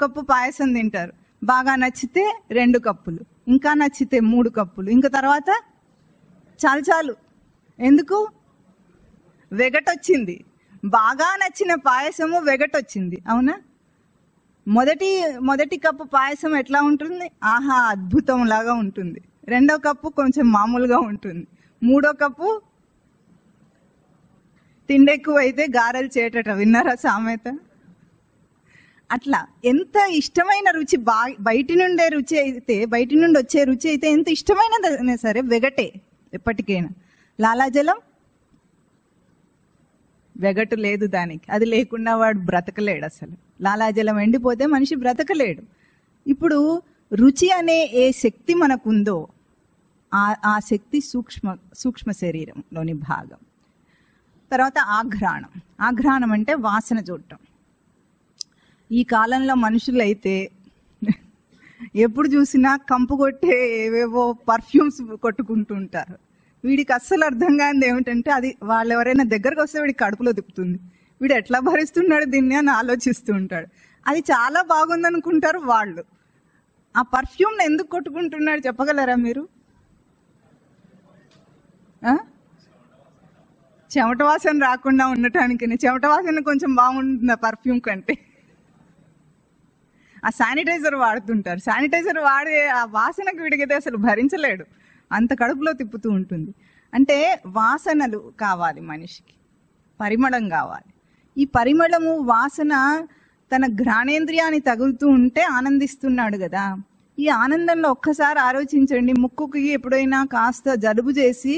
కప్పు పాయసం తింటారు. బాగా నచ్చితే 2 కప్పులు, ఇంకా నచ్చితే 3 కప్పులు, ఇంకా తర్వాత చాలు. ఎందుకు? వెగటొచ్చింది. బాగా నచ్చిన పాయసము వెగటొచ్చింది. అవునా? మొదటి కప్పు పాయసం ఎట్లా ఉంటుంది? ఆహా, అద్భుతం లాగా ఉంటుంది. 2వ కప్పు కొంచెం మామూలుగా ఉంటుంది. 3వ కప్పు తిండెక్కువ అయితే గారెలు చేటట. విన్నారా సామెత? అట్లా ఎంత ఇష్టమైన రుచి, బయటి నుండి వచ్చే రుచి అయితే ఎంత ఇష్టమైనదైనా సరే వెగటే ఎప్పటికైనా. లాలాజలం వెగటు లేదు దానికి. అది లేకుండా వాడు బ్రతకలేడు అసలు. లాలాజలం ఎండిపోతే మనిషి బ్రతకలేడు. ఇప్పుడు రుచి అనే ఏ శక్తి మనకుందో ఆ శక్తి సూక్ష్మ శరీరంలోని భాగం. తర్వాత ఆఘ్రాణం అంటే వాసన చూడటం. ఈ కాలంలో మనుషులైతే ఎప్పుడు చూసినా కంపు కొట్టే ఏవేవో పర్ఫ్యూమ్స్ కొట్టుకుంటూ ఉంటారు. వీడికి అస్సలు అర్థం కానిది ఏమిటంటే, అది వాళ్ళు ఎవరైనా దగ్గరకు వస్తే వీడికి కడుపులో తిప్పుతుంది. వీడు ఎట్లా భరిస్తున్నాడు దీన్ని అని ఆలోచిస్తూ ఉంటాడు. అది చాలా బాగుందనుకుంటారు వాళ్ళు. ఆ పర్ఫ్యూమ్ని ఎందుకు కొట్టుకుంటున్నాడు చెప్పగలరా మీరు? చెమట వాసన రాకుండా ఉండటానికి. చెమట వాసన కొంచెం బాగుంటుంది ఆ పర్ఫ్యూమ్ కంటే. ఆ శానిటైజర్ వాడుతుంటారు. శానిటైజర్ వాడే ఆ వాసనకు వీడికైతే అసలు భరించలేడు, అంత కడుపులో తిప్పుతూ ఉంటుంది. అంటే వాసనలు కావాలి మనిషికి, పరిమళం కావాలి. ఈ పరిమళము, వాసన తన ఘ్రాణేంద్రియాన్ని తగులుతూ ఉంటే ఆనందిస్తున్నాడు కదా. ఈ ఆనందంలో ఒక్కసారి ఆలోచించండి. ముక్కుకి ఎప్పుడైనా కాస్త జలుబు చేసి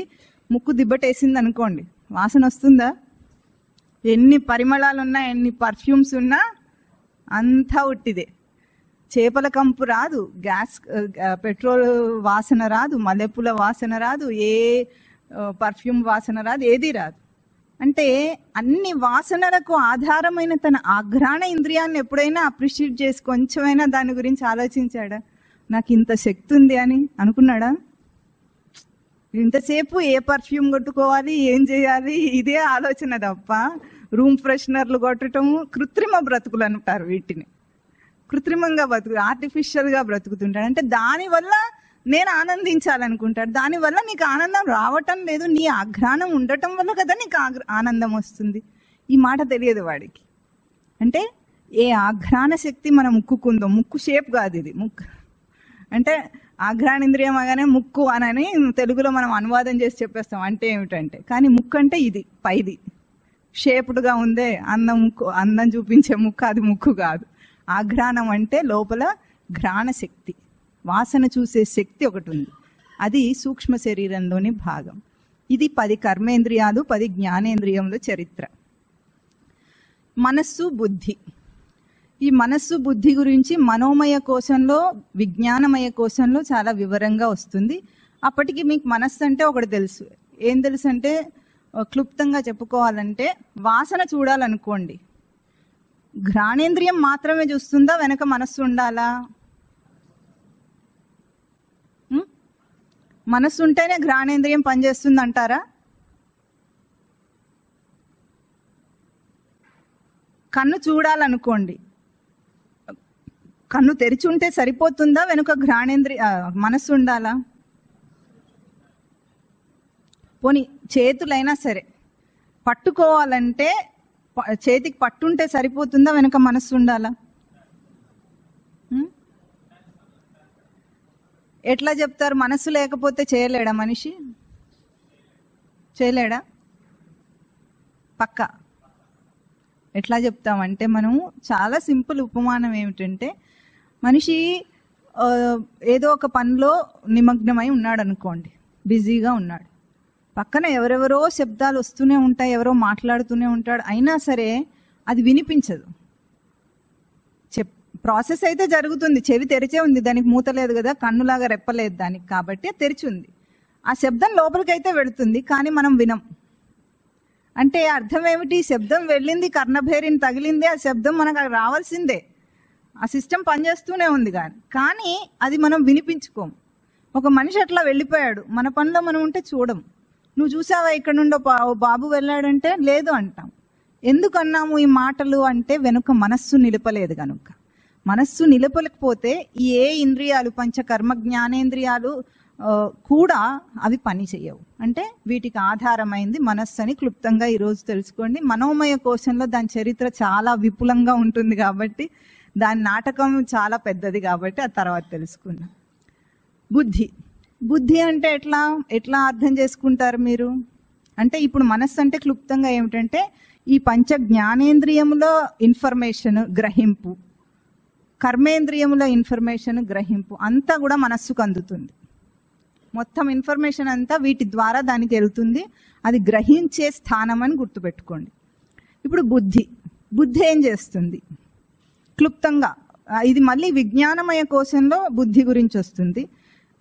ముక్కు దిబ్బటేసింది అనుకోండి, వాసన వస్తుందా? ఎన్ని పరిమళాలు ఉన్నా, ఎన్ని పర్ఫ్యూమ్స్ ఉన్నా అంతా ఉట్టిదే. చేపల కంపు రాదు, పెట్రోల్ వాసన రాదు, మల్లెపూల వాసన రాదు, ఏ పర్ఫ్యూమ్ వాసన రాదు, ఏది రాదు. అంటే అన్ని వాసనలకు ఆధారమైన తన ఆఘ్రాణ ఇంద్రియాన్ని ఎప్పుడైనా అప్రిషియేట్ చేసి కొంచెమైనా దాని గురించి ఆలోచించాడా? నాకు ఇంత శక్తి ఉంది అని అనుకున్నాడా? ఇంతసేపు ఏ పర్ఫ్యూమ్ కొట్టుకోవాలి, ఏం చేయాలి, ఇదే ఆలోచన తప్ప రూమ్ ఫ్రెషనర్లు కొట్టడము, కృత్రిమ బ్రతుకులు అంటారు వీటిని. కృత్రిమంగా ఆర్టిఫిషియల్గా బ్రతుకుతుంటాడు. అంటే దానివల్ల నేను ఆనందించాలనుకుంటాడు. దానివల్ల నీకు ఆనందం రావటం లేదు. నీ ఆఘ్రాణం ఉండటం వల్ల కదా నీకు ఆనందం వస్తుంది. ఈ మాట తెలియదు వాడికి. అంటే ఏ ఆఘ్రాణ శక్తి మన ముక్కుకుందో, ముక్కు షేప్ కాదు ఇది. ముక్కు అంటే ఆఘ్రాణేంద్రియం అనగానే ముక్కు అని తెలుగులో మనం అనువాదం చేసి చెప్పేస్తాం. అంటే ఏమిటంటే, కానీ ముక్కు అంటే ఇది పైది షేప్డ్గా ఉందే అందం చూపించే ముక్కు, అది ముక్కు కాదు. ఆఘ్రాణం అంటే లోపల ఘ్రాణ శక్తి, వాసన చూసే శక్తి ఒకటి ఉంది, అది సూక్ష్మ శరీరంలోని భాగం. ఇది 10 కర్మేంద్రియాలు, 10 జ్ఞానేంద్రియముల చరిత్ర. మనస్సు, బుద్ధి. ఈ మనస్సు బుద్ధి గురించి మనోమయ కోశంలో, విజ్ఞానమయ కోశంలో చాలా వివరంగా వస్తుంది. అప్పటికి మీకు మనస్సు అంటే ఒకటి తెలుసు. ఏం తెలుసు అంటే, క్లుప్తంగా చెప్పుకోవాలంటే, వాసన చూడాలనుకోండి, ఘ్రాణేంద్రియం మాత్రమే చూస్తుందా, వెనక మనస్సు ఉండాలా? మనస్సు ఉంటేనే ఘ్రాణేంద్రియం పనిచేస్తుంది అంటారా? కన్ను చూడాలనుకోండి, కన్ను తెరిచి ఉంటే సరిపోతుందా, వెనుక మనస్సు ఉండాలా? పోనీ చేతులైనా సరే పట్టుకోవాలంటే చేతికి పట్టుంటే సరిపోతుందా, వెనుక మనస్సు ఉండాలా? ఎట్లా చెప్తారు? మనస్సు లేకపోతే చేయలేడా మనిషి? చేయలేడా? పక్కా. ఎట్లా చెప్తామంటే, మనము చాలా సింపుల్ ఉపమానం ఏమిటంటే, మనిషి ఏదో ఒక పనిలో నిమగ్నమై ఉన్నాడు అనుకోండి, బిజీగా ఉన్నాడు, పక్కన ఎవరెవరో శబ్దాలు వస్తూనే ఉంటాయి, ఎవరో మాట్లాడుతూనే ఉంటాడు, అయినా సరే అది వినిపించదు. ప్రాసెస్ అయితే జరుగుతుంది, చెవి తెరిచే ఉంది, దానికి మూత లేదు కదా, కన్నులాగా రెప్పలేదు దానికి, కాబట్టి తెరిచి ఉంది. ఆ శబ్దం లోపలికైతే వెళుతుంది, కానీ మనం వినం. అంటే అర్థం ఏమిటి? శబ్దం వెళ్ళింది, కర్ణభేరిని తగిలింది, ఆ శబ్దం మనకు రావాల్సిందే, ఆ సిస్టమ్ పనిచేస్తూనే ఉంది, కానీ అది మనం వినిపించుకోము. ఒక మనిషి అట్లా వెళ్ళిపోయాడు, మన పనిలో మనం ఉంటే చూడం. నువ్వు చూసావా ఇక్కడ నుండి బాబు వెళ్ళాడంటే లేదు అంటాం. ఎందుకు అన్నాము ఈ మాటలు అంటే, వెనుక మనస్సు నిలపలేదు కనుక. మనస్సు నిలపలేకపోతే ఏ ఇంద్రియాలు, పంచకర్మ జ్ఞానేంద్రియాలు కూడా అవి పని చేయవు. అంటే వీటికి ఆధారమైంది మనస్సు అని క్లుప్తంగా ఈరోజు తెలుసుకోండి. మనోమయ కోశంలో దాని చరిత్ర చాలా విపులంగా ఉంటుంది కాబట్టి, దాని నాటకం చాలా పెద్దది కాబట్టి ఆ తర్వాత తెలుసుకుందాం. బుద్ధి. బుద్ధి అంటే ఎట్లా అర్థం చేసుకుంటారు మీరు? అంటే ఇప్పుడు మనస్సు అంటే క్లుప్తంగా ఏమిటంటే, ఈ పంచ జ్ఞానేంద్రియములో ఇన్ఫర్మేషన్ గ్రహింపు, కర్మేంద్రియముల ఇన్ఫర్మేషన్ గ్రహింపు అంతా కూడా మనస్సుకు అందుతుంది. మొత్తం ఇన్ఫర్మేషన్ అంతా వీటి ద్వారా దానికి వెళ్తుంది, అది గ్రహించే స్థానం అని గుర్తుపెట్టుకోండి. ఇప్పుడు బుద్ధి ఏం చేస్తుంది క్లుప్తంగా, ఇది మళ్ళీ విజ్ఞానమయ కోశంలో బుద్ధి గురించి వస్తుంది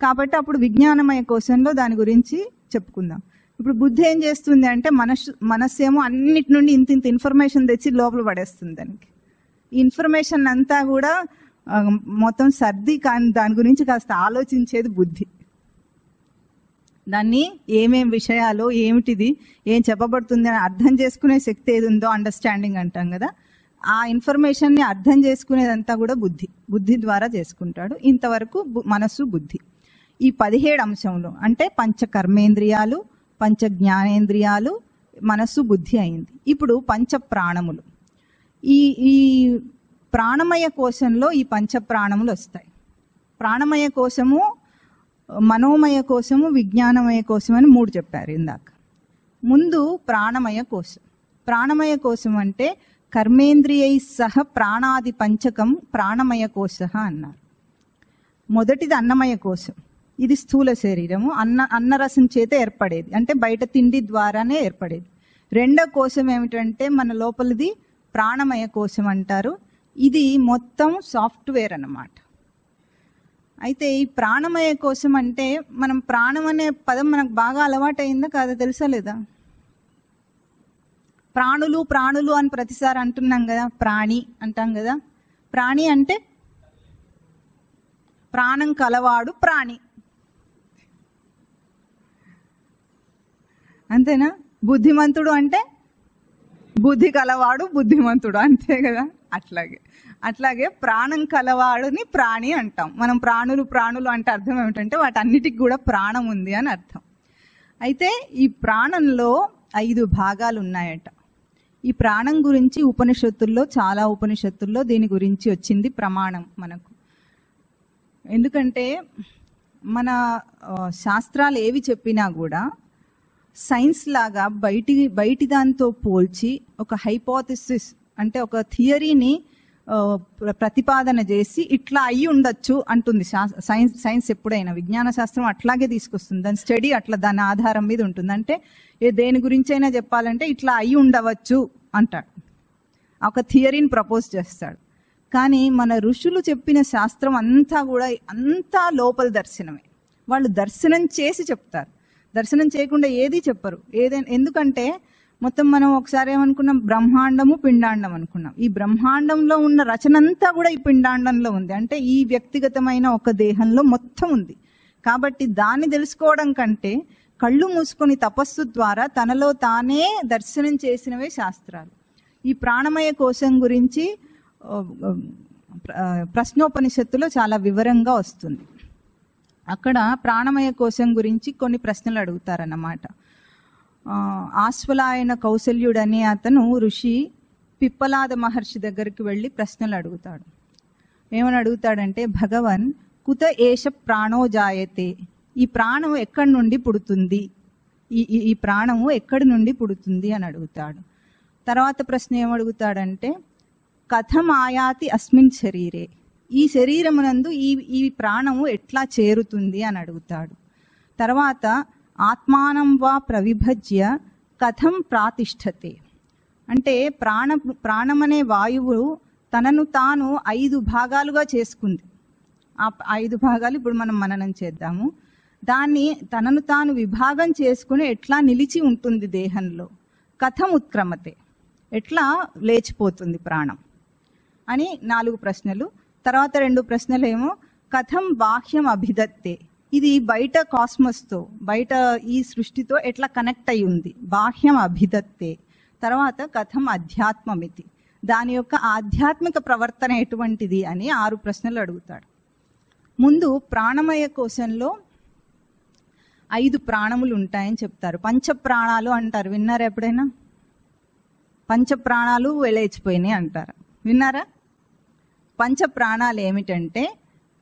కాబట్టి అప్పుడు విజ్ఞానమయ కోశంలో దాని గురించి చెప్పుకుందాం. ఇప్పుడు బుద్ధి ఏం చేస్తుంది అంటే, మనస్సు ఏమో అన్నిటి నుండి ఇంత ఇన్ఫర్మేషన్ తెచ్చి లోపల పడేస్తుంది. దానికి ఈ ఇన్ఫర్మేషన్ అంతా కూడా మొత్తం సర్ది, కానీ దాని గురించి కాస్త ఆలోచించేది బుద్ధి. దాన్ని ఏమేం విషయాలు, ఏమిటిది, ఏం చెప్పబడుతుంది అని అర్థం చేసుకునే శక్తి ఏది ఉందో, అండర్స్టాండింగ్ అంటాం కదా, ఆ ఇన్ఫర్మేషన్ని అర్థం చేసుకునేదంతా కూడా బుద్ధి ద్వారా చేసుకుంటాడు. ఇంతవరకు మనస్సు, బుద్ధి, ఈ 17 అంశంలో అంటే పంచ కర్మేంద్రియాలు, పంచ జ్ఞానేంద్రియాలు, మనస్సు, బుద్ధి అయింది. ఇప్పుడు పంచ ప్రాణములు. ఈ ప్రాణమయ కోశంలో ఈ పంచ ప్రాణములు వస్తాయి. ప్రాణమయ కోశము, మనోమయ కోశము, విజ్ఞానమయ కోశం అని 3 చెప్పారు ఇందాక. ముందు ప్రాణమయ కోశం. ప్రాణమయ కోశం అంటే కర్మేంద్రియై సహ ప్రాణాది పంచకం ప్రాణమయ కోశ అన్నారు. మొదటిది అన్నమయ కోశం. ఇది స్థూల శరీరము, అన్నరసం చేత ఏర్పడేది, అంటే బయట తిండి ద్వారానే ఏర్పడేది. రెండో కోశం ఏమిటంటే మన లోపలిది ప్రాణమయ కోశం అంటారు. ఇది మొత్తం సాఫ్ట్వేర్ అన్నమాట. అయితే ఈ ప్రాణమయ కోశం అంటే, మనం ప్రాణం అనే పదం మనకు బాగా అలవాటైందా కాదా తెలుసా లేదా? ప్రాణులు అని ప్రతిసారి అంటున్నాం కదా, ప్రాణి అంటాం కదా. ప్రాణి అంటే ప్రాణం కలవాడు ప్రాణి, అంతేనా? బుద్ధిమంతుడు అంటే బుద్ధి కలవాడు బుద్ధిమంతుడు, అంతే కదా. అట్లాగే ప్రాణం కలవాడుని ప్రాణి అంటాం. మనం ప్రాణులు అంటే అర్థం ఏమిటంటే వాటన్నిటికి కూడా ప్రాణం ఉంది అని అర్థం. అయితే ఈ ప్రాణంలో 5 భాగాలు ఉన్నాయట. ఈ ప్రాణం గురించి ఉపనిషత్తుల్లో, చాలా ఉపనిషత్తుల్లో దీని గురించి వచ్చింది ప్రమాణం మనకు. ఎందుకంటే మన శాస్త్రాలు ఏవి చెప్పినా కూడా సైన్స్ లాగా బయటి దాంతో పోల్చి ఒక హైపోథెసిస్ అంటే ఒక థియరీని ప్రతిపాదన చేసి ఇట్లా అయ్యి ఉండొచ్చు అంటుంది సైన్స్. ఎప్పుడైనా విజ్ఞాన శాస్త్రం అట్లాగే తీసుకొస్తుంది, దాని స్టడీ అట్లా దాని ఆధారం మీద ఉంటుంది. అంటే దేని గురించి అయినా చెప్పాలంటే ఇట్లా అయ్యి ఉండవచ్చు అంటాడు, ఒక థియరీని ప్రపోజ్ చేస్తాడు. కానీ మన ఋషులు చెప్పిన శాస్త్రం అంతా కూడా అంతా లోపల దర్శనమే. వాళ్ళు దర్శనం చేసి చెప్తారు, దర్శనం చేయకుండా ఏది చెప్పరు. ఏదైనా ఎందుకంటే మొత్తం మనం ఒకసారి ఏమనుకున్నాం, బ్రహ్మాండము పిండాండం అనుకున్నాం. ఈ బ్రహ్మాండంలో ఉన్న రచన అంతా కూడా ఈ పిండాండంలో ఉంది. అంటే ఈ వ్యక్తిగతమైన ఒక దేహంలో మొత్తం ఉంది. కాబట్టి దాన్ని తెలుసుకోవడం కంటే కళ్ళు మూసుకొని తపస్సు ద్వారా తనలో తానే దర్శనం చేసినవే శాస్త్రాలు. ఈ ప్రాణమయ కోశం గురించి ప్రశ్నోపనిషత్తులో చాలా వివరంగా వస్తుంది. అక్కడ ప్రాణమయ కోశం గురించి కొన్ని ప్రశ్నలు అడుగుతారన్నమాట. ఆశ్వలాయన కౌశల్యుడు అనే అతను ఋషి పిప్పలాద మహర్షి దగ్గరికి వెళ్ళి ప్రశ్నలు అడుగుతాడు. ఏమని అడుగుతాడంటే, భగవన్ కుత ఏష ప్రాణో జాయతే, ఈ ప్రాణం ఎక్కడి నుండి పుడుతుంది, ఈ ప్రాణము ఎక్కడి నుండి పుడుతుంది అని అడుగుతాడు. తర్వాత ప్రశ్న ఏమడుగుతాడంటే, కథం ఆయాతి అస్మిన్ శరీరే, ఈ శరీరమునందు ఈ ప్రాణము ఎట్లా చేరుతుంది అని అడుగుతాడు. తర్వాత ఆత్మానం వా ప్రవిభజ్య కథం ప్రాతిష్ఠతే, అంటే ప్రాణమనే వాయువు తనను తాను 5 భాగాలుగా చేసుకుంది. ఆ 5 భాగాలు ఇప్పుడు మనం మననం చేద్దాము. దాన్ని తనను తాను విభాగం చేసుకుని ఎట్లా నిలిచి ఉంటుంది దేహంలో. కథం ఉత్క్రమతే, ఎట్లా లేచిపోతుంది ప్రాణం అని 4 ప్రశ్నలు. తర్వాత 2 ప్రశ్నలు ఏమో కథం బాహ్యం అభిదత్తే, ఇది బయట కాస్మస్తో బయట ఈ సృష్టితో ఎట్లా కనెక్ట్ అయి ఉంది, బాహ్యం అభిదత్తే. తర్వాత కథం అధ్యాత్మమితి, దాని యొక్క ఆధ్యాత్మిక ప్రవర్తన ఎటువంటిది అని 6 ప్రశ్నలు అడుగుతాడు. ముందు ప్రాణమయ కోశంలో 5 ప్రాణములు ఉంటాయని చెప్తారు. పంచప్రాణాలు అంటారు, విన్నారా ఎప్పుడైనా? పంచప్రాణాలు లేచిపోయినాయి అంటారు, విన్నారా? పంచప్రాణాలు ఏమిటంటే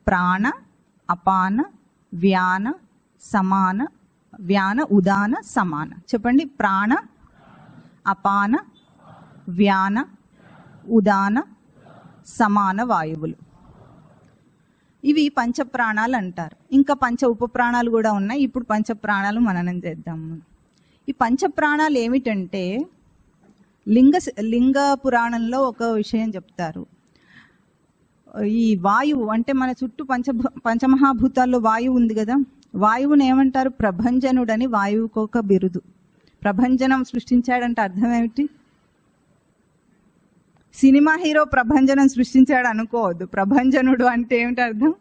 ప్రాణ, అపాన, వ్యాన, సమాన, వ్యాన, ఉదాన, సమాన. చెప్పండి. ప్రాణ, అపాన, వ్యాన, ఉదాన, సమాన వాయువులు, ఇవి పంచప్రాణాలు అంటారు. ఇంకా పంచ ఉపప్రాణాలు కూడా ఉన్నాయి. ఇప్పుడు పంచప్రాణాలు మననం చేద్దాము. ఈ పంచప్రాణాలు ఏమిటంటే లింగ పురాణంలో ఒక విషయం చెప్తారు. ఈ వాయువు అంటే మన చుట్టూ పంచమహాభూతాల్లో వాయువు ఉంది కదా, వాయువుని ఏమంటారు? ప్రభంజనుడని వాయువుకు ఒక బిరుదు. ప్రభంజనం సృష్టించాడంటే అర్థం ఏమిటి? సినిమా హీరో ప్రభంజనం సృష్టించాడు అనుకోవద్దు. ప్రభంజనుడు అంటే ఏమిటి అర్థం?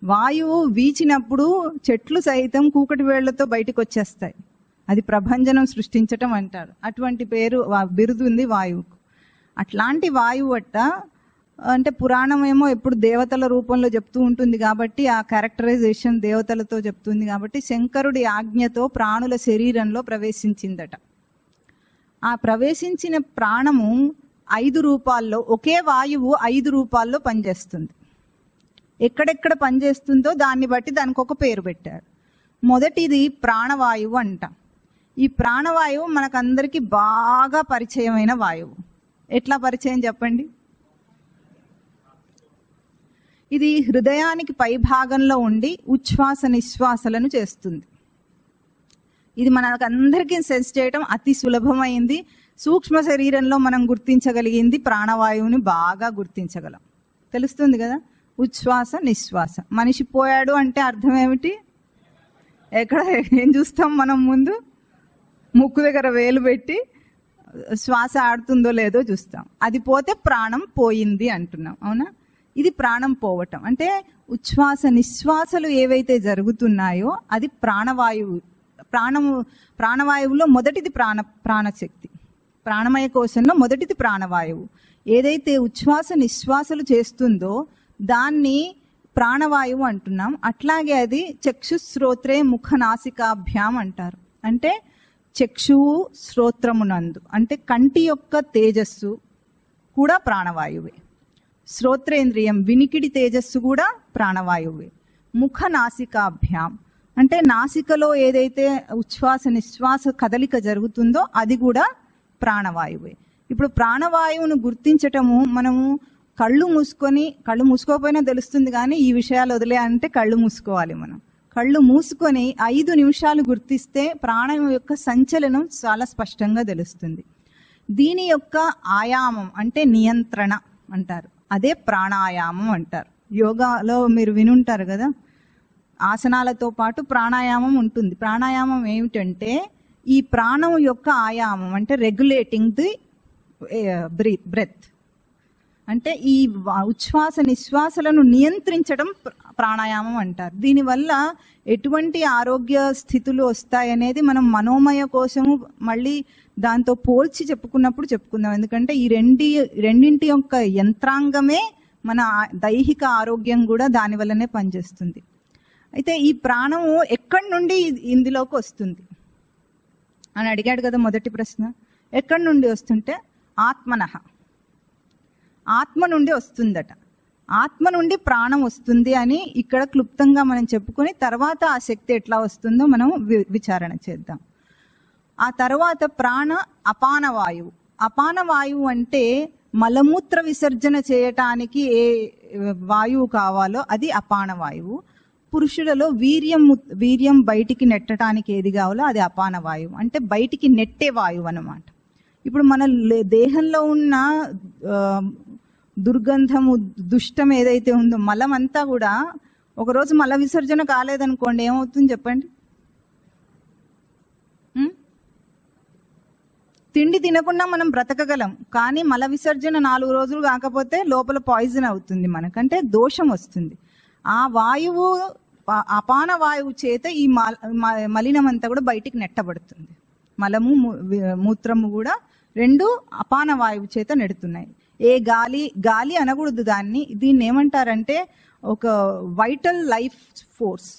వాయువు వీచినప్పుడు చెట్లు సైతం కూకటి వేళ్లతో బయటకు వచ్చేస్తాయి, అది ప్రభంజనం సృష్టించటం అంటారు. అటువంటి పేరు బిరుదు ఉంది వాయువుకు. అట్లాంటి వాయువు అంటే పురాణం ఏమో ఎప్పుడు దేవతల రూపంలో చెప్తూ ఉంటుంది కాబట్టి ఆ క్యారెక్టరైజేషన్ దేవతలతో చెప్తుంది కాబట్టి శంకరుడి ఆజ్ఞతో ప్రాణుల శరీరంలో ప్రవేశించిందట. ఆ ప్రవేశించిన ప్రాణము 5 రూపాల్లో, ఒకే వాయువు 5 రూపాల్లో పనిచేస్తుంది. ఎక్కడెక్కడ పనిచేస్తుందో దాన్ని బట్టి దానికి ఒక పేరు పెట్టారు. మొదటిది ప్రాణవాయువు అంటాం. ఈ ప్రాణవాయువు మనకందరికీ బాగా పరిచయమైన వాయువు. ఎట్లా పరిచయం చెప్పండి? ఇది హృదయానికి పై భాగంలో ఉండి ఉచ్ఛ్వాస నిశ్వాసలను చేస్తుంది. ఇది మనకందరికీ సెన్స్ చేయటం అతి సులభమైంది. సూక్ష్మ శరీరంలో మనం గుర్తించగలిగింది ప్రాణవాయువుని బాగా గుర్తించగలం. తెలుస్తుంది కదా, ఉచ్ఛ్వాస నిశ్వాస. మనిషి పోయాడు అంటే అర్థం ఏమిటి? ఎక్కడ ఏం చూస్తాం మనం? ముందు ముక్కు దగ్గర వేలు పెట్టి శ్వాస ఆడుతుందో లేదో చూస్తాం. అది పోతే ప్రాణం పోయింది అంటున్నాం, అవునా? ఇది ప్రాణం పోవటం అంటే ఉచ్ఛ్వాస నిశ్వాసలు ఏవైతే జరుగుతున్నాయో అది ప్రాణవాయువు. ప్రాణవాయువులో మొదటిది ప్రాణశక్తి. ప్రాణమయ కోశంలో మొదటిది ప్రాణవాయువు. ఏదైతే ఉచ్ఛ్వాస నిశ్వాసలు చేస్తుందో దాన్ని ప్రాణవాయువు అంటున్నాం. అట్లాగే అది చక్షుశ్రోత్రే ముఖనాసికాభ్యాం అంటారు. అంటే చక్షువు శ్రోత్రమునందు అంటే కంటి యొక్క తేజస్సు కూడా ప్రాణవాయువే. శ్రోత్రేంద్రియం వినికిడి తేజస్సు కూడా ప్రాణవాయువే. ముఖ నాసికాభ్యాం అంటే నాసికలో ఏదైతే ఉచ్ఛ్వాస నిశ్వాస కదలిక జరుగుతుందో అది కూడా ప్రాణవాయువే. ఇప్పుడు ప్రాణవాయువును గుర్తించటము మనము కళ్ళు మూసుకోకపోయినా తెలుస్తుంది, కానీ ఈ విషయాలు వదిలే అంటే కళ్ళు మూసుకోవాలి. మనం కళ్ళు మూసుకొని 5 నిమిషాలు గుర్తిస్తే ప్రాణం యొక్క సంచలనం చాలా స్పష్టంగా తెలుస్తుంది. దీని యొక్క ఆయామం అంటే నియంత్రణ అంటారు, అదే ప్రాణాయామం అంటారు. యోగాలో మీరు వినుంటారు కదా, ఆసనాలతో పాటు ప్రాణాయామం ఉంటుంది. ప్రాణాయామం ఏమిటంటే ఈ ప్రాణం యొక్క ఆయామం అంటే రెగ్యులేటింగ్ ది బ్రెత్, అంటే ఈ ఉచ్ఛ్వాస నిశ్వాసలను నియంత్రించడం ప్రాణాయామం అంటారు. దీనివల్ల ఎటువంటి ఆరోగ్య స్థితులు వస్తాయనేది మనం మనోమయ కోశము మళ్ళీ దాంతో పోల్చి చెప్పుకుందాం. ఎందుకంటే ఈ రెండింటి యొక్క యంత్రాంగమే మన దైహిక ఆరోగ్యం కూడా దాని వల్లనే పనిచేస్తుంది. అయితే ఈ ప్రాణము ఎక్కడి నుండి ఇందులోకి వస్తుంది అని అడిగాడు కదా మొదటి ప్రశ్న. ఎక్కడి నుండి వస్తుంటే ఆత్మనః, ఆత్మ నుండి వస్తుందట. ఆత్మ నుండి ప్రాణం వస్తుంది అని ఇక్కడ క్లుప్తంగా మనం చెప్పుకొని తర్వాత ఆ శక్తి ఎట్లా వస్తుందో మనం విచారణ చేద్దాం. ఆ తర్వాత ప్రాణ అపాన వాయువు. అపాన వాయువు అంటే మలమూత్ర విసర్జన చేయటానికి ఏ వాయువు కావాలో అది అపాన వాయువు. పురుషులలో వీర్యం బయటికి నెట్టడానికి ఏది కావాలో అది అపాన వాయువు, అంటే బయటికి నెట్టే వాయువు అన్నమాట. ఇప్పుడు మన దేహంలో ఉన్న దుర్గంధము దుష్టం ఏదైతే ఉందో మలం అంతా కూడా ఒకరోజు మల విసర్జన కాలేదనుకోండి, ఏమవుతుంది చెప్పండి? తిండి తినకుండా మనం బ్రతకగలం, కానీ మల విసర్జన 4 రోజులు కాకపోతే లోపల పాయిజన్ అవుతుంది, మనకంటే దోషం వస్తుంది. ఆ వాయువు అపాన వాయువు చేత ఈ మలినం అంతా కూడా బయటికి నెట్టబడుతుంది. మలము మూత్రము కూడా రెండు అపాన వాయువు చేత నెడుతున్నాయి. ఏ గాలి అనకూడదు దీన్ని ఏమంటారంటే ఒక వైటల్ లైఫ్ ఫోర్స్,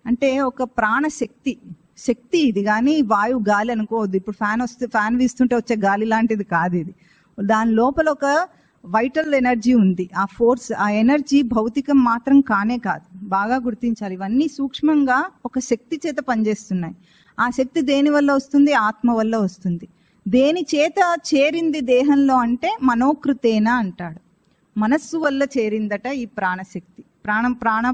అంటే ఒక ప్రాణశక్తి ఇది. కానీ వాయువు గాలి అనుకోవద్దు. ఇప్పుడు ఫ్యాన్ వీస్తుంటే వచ్చే గాలి లాంటిది కాదు ఇది. దాని లోపల ఒక వైటల్ ఎనర్జీ ఉంది. ఆ ఫోర్స్, ఆ ఎనర్జీ భౌతికం మాత్రం కానే కాదు, బాగా గుర్తించాలి. ఇవన్నీ సూక్ష్మంగా ఒక శక్తి చేత పనిచేస్తున్నాయి. ఆ శక్తి దేని వల్ల వస్తుంది? ఆత్మ వల్ల వస్తుంది. దేని చేత చేరింది దేహంలో అంటే మనోకృతేన అంటాడు. మనస్సు వల్ల చేరిందట ఈ ప్రాణశక్తి.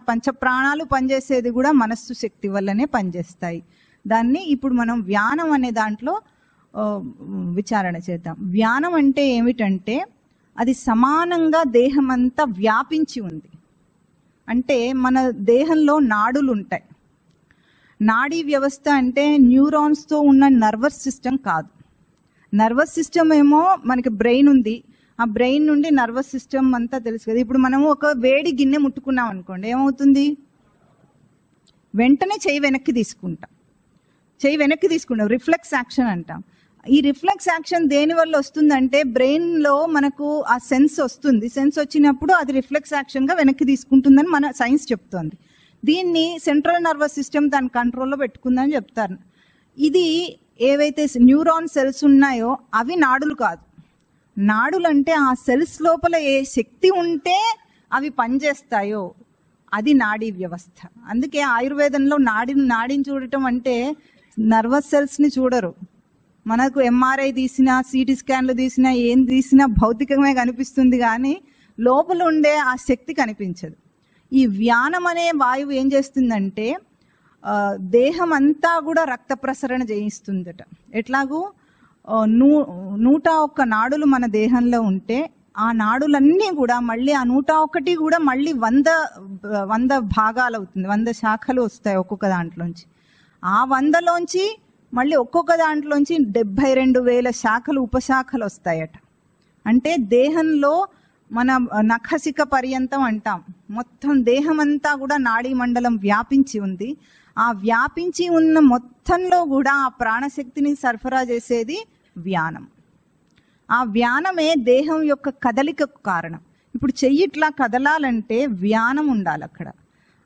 పంచ ప్రాణాలు పనిచేసేది కూడా మనస్సు శక్తి వల్లనే పనిచేస్తాయి. దాన్ని ఇప్పుడు మనం వ్యానం అనే దాంట్లో విచారణ చేద్దాం. వ్యానం అంటే ఏమిటంటే అది సమానంగా దేహమంతా వ్యాపించి ఉంది. అంటే మన దేహంలో నాడులు ఉంటాయి. నాడీ వ్యవస్థ అంటే న్యూరాన్స్తో ఉన్న నర్వస్ సిస్టమ్ కాదు. నర్వస్ సిస్టమ్ ఏమో మనకి బ్రెయిన్ ఉంది, ఆ బ్రెయిన్ నుండి నర్వస్ సిస్టమ్ అంతా తెలుసు కదా. ఇప్పుడు మనము ఒక వేడి గిన్నె ముట్టుకున్నాం అనుకోండి, ఏమవుతుంది? వెంటనే చెయ్యి వెనక్కి తీసుకుంటాం, రిఫ్లెక్స్ యాక్షన్ అంటాం. ఈ రిఫ్లెక్స్ యాక్షన్ దేని వల్ల వస్తుందంటే బ్రెయిన్ లో మనకు ఆ సెన్స్ వస్తుంది. సెన్స్ వచ్చినప్పుడు అది రిఫ్లెక్స్ యాక్షన్ గా వెనక్కి తీసుకుంటుందని మన సైన్స్ చెప్తోంది. దీన్ని సెంట్రల్ నర్వస్ సిస్టమ్ దాని కంట్రోల్లో పెట్టుకుందని చెప్తారు. ఇది ఏవైతే న్యూరాన్ సెల్స్ ఉన్నాయో అవి నాడులు కాదు. నాడులు అంటే ఆ సెల్స్ లోపల ఏ శక్తి ఉంటే అవి పనిచేస్తాయో అది నాడీ వ్యవస్థ. అందుకే ఆయుర్వేదంలో నాడిని చూడటం అంటే నర్వస్ సెల్స్ ని చూడరు. మనకు ఎంఆర్ఐ తీసినా, సిటీ స్కాన్లు తీసినా, ఏం తీసినా భౌతికమే కనిపిస్తుంది, కానీ లోపల ఉండే ఆ శక్తి కనిపించదు. ఈ వ్యానం అనే వాయువు ఏం చేస్తుందంటే దేహం అంతా కూడా రక్త ప్రసరణ చేయిస్తుందట. ఎట్లాగూ 101 నాడులు మన దేహంలో ఉంటే ఆ నాడులన్నీ కూడా మళ్ళీ ఆ 101 కూడా మళ్ళీ 100 భాగాలు అవుతుంది, 100 శాఖలు వస్తాయి ఒక్కొక్క దాంట్లోంచి. ఆ 100లోంచి మళ్ళీ ఒక్కొక్క దాంట్లోంచి 72,000 శాఖలు ఉపశాఖలు వస్తాయట. అంటే దేహంలో మన నఖశిఖ పర్యంతం అంటాం, మొత్తం దేహం అంతా కూడా నాడీ మండలం వ్యాపించి ఉంది. ఆ వ్యాపించి ఉన్న మొత్తంలో కూడా ఆ ప్రాణశక్తిని సరఫరా చేసేది వ్యానం. ఆ వ్యానమే దేహం యొక్క కదలికకు కారణం. ఇప్పుడు చెయ్యి ఇట్లా కదలాలంటే వ్యానం ఉండాలి అక్కడ.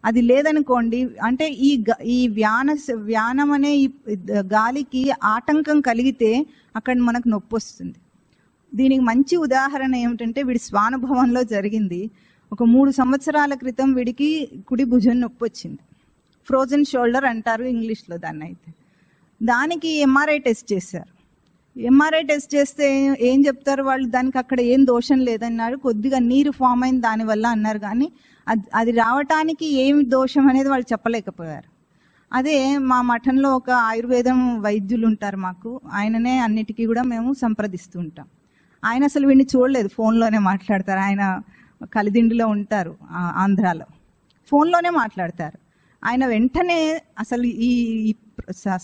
అది లేదనుకోండి, అంటే ఈ వ్యానం అనే ఈ గాలికి ఆటంకం కలిగితే అక్కడ మనకు నొప్పి వస్తుంది. దీనికి మంచి ఉదాహరణ ఏమిటంటే వీడి స్వానుభవంలో జరిగింది. ఒక 3 సంవత్సరాల క్రితం వీడికి కుడి భుజం నొప్పి వచ్చింది. ఫ్రోజన్ షోల్డర్ అంటారు ఇంగ్లీష్లో దాన్ని. అయితే దానికి ఎంఆర్ఐ టెస్ట్ చేశారు. ఎంఆర్ఐ టెస్ట్ చేస్తే ఏం చెప్తారు వాళ్ళు, దానికి అక్కడ ఏం దోషం లేదన్నారు, కొద్దిగా నీరు ఫామ్ అయింది దానివల్ల అన్నారు. కానీ అది రావటానికి ఏమి దోషం అనేది వాళ్ళు చెప్పలేకపోయారు. అదే మా మఠంలో ఒక ఆయుర్వేదం వైద్యులు ఉంటారు మాకు, ఆయననే అన్నిటికీ కూడా మేము సంప్రదిస్తూ ఉంటాం. ఆయన అసలు వీడిని చూడలేదు, ఫోన్లోనే మాట్లాడతారు. ఆయన కలిదిండిలో ఉంటారు ఆంధ్రాలో, ఫోన్లోనే మాట్లాడతారు. ఆయన వెంటనే అసలు ఈ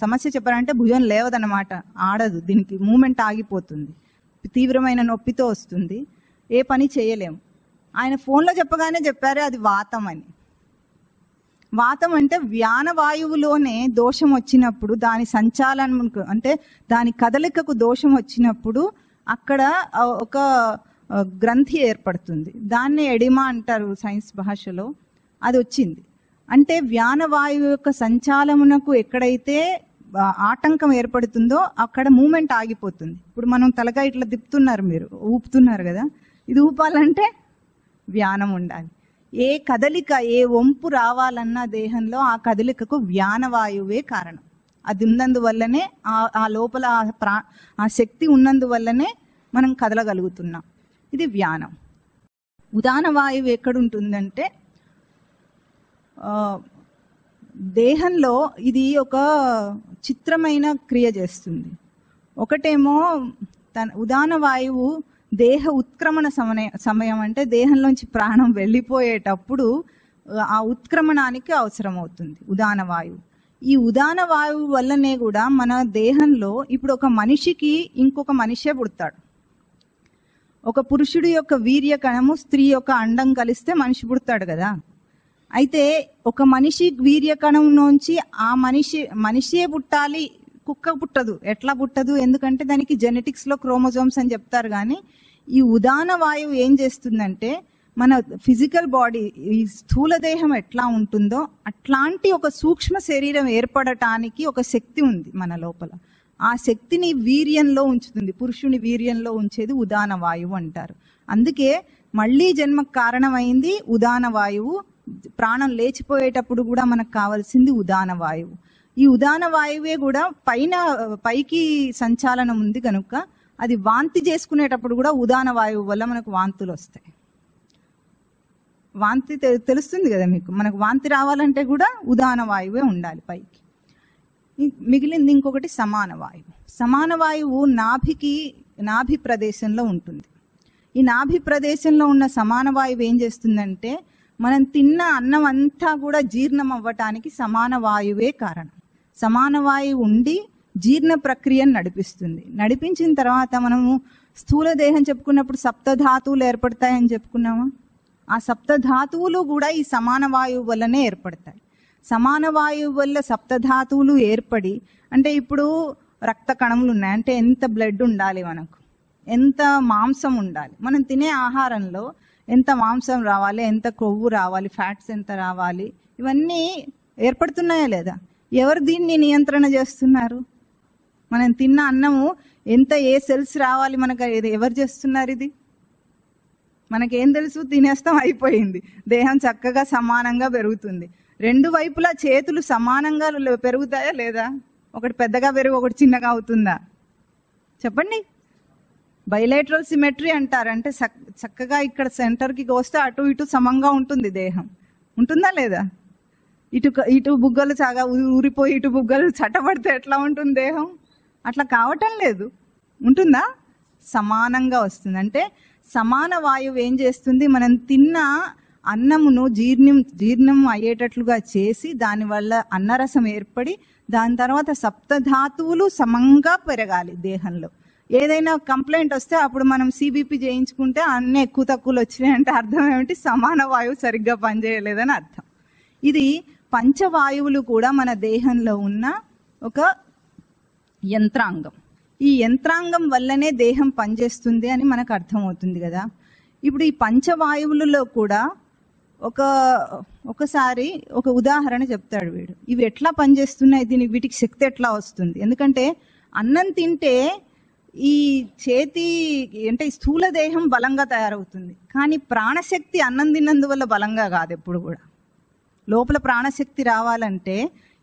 సమస్య చెప్పారంటే భుజం లేవదన్నమాట, ఆడదు, దీనికి మూమెంట్ ఆగిపోతుంది, తీవ్రమైన నొప్పితో వస్తుంది, ఏ పని చేయలేము. ఆయన ఫోన్లో చెప్పగానే చెప్పారు అది వాతం అని. వాతం అంటే వ్యానవాయువులోనే దోషం వచ్చినప్పుడు, దాని సంచాలనం అంటే దాని కదలికకు దోషం వచ్చినప్పుడు అక్కడ ఒక గ్రంథి ఏర్పడుతుంది. దాన్ని ఎడిమా అంటారు సైన్స్ భాషలో. అది వచ్చింది అంటే వ్యానవాయువు యొక్క సంచాలమునకు ఎక్కడైతే ఆటంకం ఏర్పడుతుందో అక్కడ మూమెంట్ ఆగిపోతుంది. ఇప్పుడు మనం తలగా ఇట్లా తిప్పుతున్నారు, మీరు ఊపుతున్నారు కదా, ఇది ఊపాలంటే వ్యానం ఉండాలి. ఏ కదలిక, ఏ వంపు రావాలన్నా దేహంలో ఆ కదలికకు వ్యానవాయువే కారణం. అది ఉన్నందువల్లనే ఆ లోపల ఆ శక్తి ఉన్నందువల్లనే మనం కదలగలుగుతున్నాం. ఇది వ్యానం. ఉదాన వాయువు ఎక్కడుంటుందంటే దేహంలో ఇది ఒక చిత్రమైన క్రియ చేస్తుంది. ఒకటేమో ఉదాన వాయువు దేహ ఉత్క్రమణ సమయం అంటే దేహంలోంచి ప్రాణం వెళ్ళిపోయేటప్పుడు ఆ ఉత్క్రమణానికి అవసరం అవుతుంది ఉదాన వాయువు. ఈ ఉదాన వాయువు వల్లనే కూడా మన దేహంలో ఇప్పుడు ఒక మనిషికి ఇంకొక మనిషే పుడతాడు. ఒక పురుషుడి యొక్క వీర్య కణము స్త్రీ యొక్క అండం కలిస్తే మనిషి పుడతాడు కదా. అయితే ఒక మనిషి వీర్య కణం నుంచి ఆ మనిషే పుట్టాలి, కుక్క పుట్టదు. ఎట్లా పుట్టదు? ఎందుకంటే దానికి జెనెటిక్స్లో క్రోమోజోమ్స్ అని చెప్తారు. కానీ ఈ ఉదాన వాయువు ఏం చేస్తుందంటే మన ఫిజికల్ బాడీ, ఈ స్థూల దేహం ఎట్లా ఉంటుందో అట్లాంటి ఒక సూక్ష్మ శరీరం ఏర్పడటానికి ఒక శక్తి ఉంది మన లోపల. ఆ శక్తిని వీర్యంలో ఉంచుతుంది. పురుషుని వీర్యంలో ఉంచేది ఉదాన వాయువు అంటారు. అందుకే మళ్ళీ జన్మకు కారణమైంది ఉదాన వాయువు. ప్రాణం లేచిపోయేటప్పుడు కూడా మనకు కావాల్సింది ఉదాన వాయువు. ఈ ఉదాన వాయువే కూడా పైకి సంచాలనం ఉంది కనుక అది వాంతి చేసుకునేటప్పుడు కూడా ఉదాన వాయువు వల్ల మనకు వాంతులు వస్తాయి. వాంతి తెలుస్తుంది కదా మీకు, మనకు వాంతి రావాలంటే కూడా ఉదాన వాయువే ఉండాలి పైకి. మిగిలింది ఇంకొకటి సమాన వాయువు. సమాన వాయువు నాభి ప్రదేశంలో ఉంటుంది. ఈ నాభి ప్రదేశంలో ఉన్న సమాన వాయువు ఏం చేస్తుందంటే మనం తిన్న అన్నం అంతా కూడా జీర్ణం అవ్వటానికి సమాన వాయువే కారణం. సమాన వాయువు ఉండి జీర్ణ ప్రక్రియను నడిపిస్తుంది. నడిపించిన తర్వాత మనము స్థూల దేహం చెప్పుకున్నప్పుడు సప్తధాతువులు ఏర్పడతాయని చెప్పుకున్నామా? ఆ సప్తధాతువులు కూడా ఈ సమాన వాయువు వల్లనే ఏర్పడతాయి. సమాన వాయువు వల్ల సప్తధాతువులు ఏర్పడి, అంటే ఇప్పుడు రక్త కణములు ఉన్నాయి అంటే ఎంత బ్లడ్ ఉండాలి మనకు, ఎంత మాంసం ఉండాలి, మనం తినే ఆహారంలో ఎంత మాంసం రావాలి, ఎంత కొవ్వు రావాలి, ఫ్యాట్స్ ఎంత రావాలి, ఇవన్నీ ఏర్పడుతున్నాయా లేదా? ఎవరు దీన్ని నియంత్రణ చేస్తున్నారు? మనం తిన్న అన్నము ఎంత, ఏ సెల్స్ రావాలి మనకు ఎవరు చేస్తున్నారు? ఇది మనకేం తెలుసు? తినేస్తాం, అయిపోయింది. దేహం చక్కగా సమానంగా పెరుగుతుంది. రెండు వైపులా చేతులు సమానంగా పెరుగుతాయా లేదా? ఒకటి పెద్దగా పెరుగు, ఒకటి చిన్నగా అవుతుందా? చెప్పండి. బైలేటరల్ సిమెట్రీ అంటారు. అంటే చక్కగా ఇక్కడ సెంటర్కి వస్తే అటు ఇటు సమంగా ఉంటుంది దేహం. ఉంటుందా లేదా? ఇటు బుగ్గలు చాగా ఊరిపోయి ఇటు బుగ్గలు చట్టబడితే ఎట్లా ఉంటుంది దేహం? అట్లా కావటం లేదు. ఉంటుందా? సమానంగా వస్తుంది. అంటే సమాన వాయువు ఏం చేస్తుంది? మనం తిన్న అన్నమును జీర్ణం అయ్యేటట్లుగా చేసి దానివల్ల అన్నరసం ఏర్పడి దాని తర్వాత సప్తధాతువులు సమంగా పెరగాలి దేహంలో. ఏదైనా కంప్లైంట్ వస్తే అప్పుడు మనం సిబిపి చేయించుకుంటే అన్ని ఎక్కువ తక్కువలు వచ్చినాయి అంటే అర్థం ఏమిటి? సమాన వాయువు సరిగ్గా పనిచేయలేదని అర్థం. ఇది పంచవాయువులు కూడా మన దేహంలో ఉన్న ఒక యంత్రాంగం. ఈ యంత్రాంగం వల్లనే దేహం పనిచేస్తుంది అని మనకు అర్థమవుతుంది కదా. ఇప్పుడు ఈ పంచవాయువులలో కూడా ఒకసారి ఒక ఉదాహరణ చెప్తాడు వీడు. ఇవి ఎట్లా పనిచేస్తున్నాయి, వీటికి శక్తి ఎట్లా వస్తుంది? ఎందుకంటే అన్నం తింటే ఈ చేతి అంటే ఈ స్థూల దేహం బలంగా తయారవుతుంది, కానీ ప్రాణశక్తి అన్నం తిన్నందువల్ల బలంగా కాదు. ఎప్పుడు కూడా లోపల ప్రాణశక్తి రావాలంటే,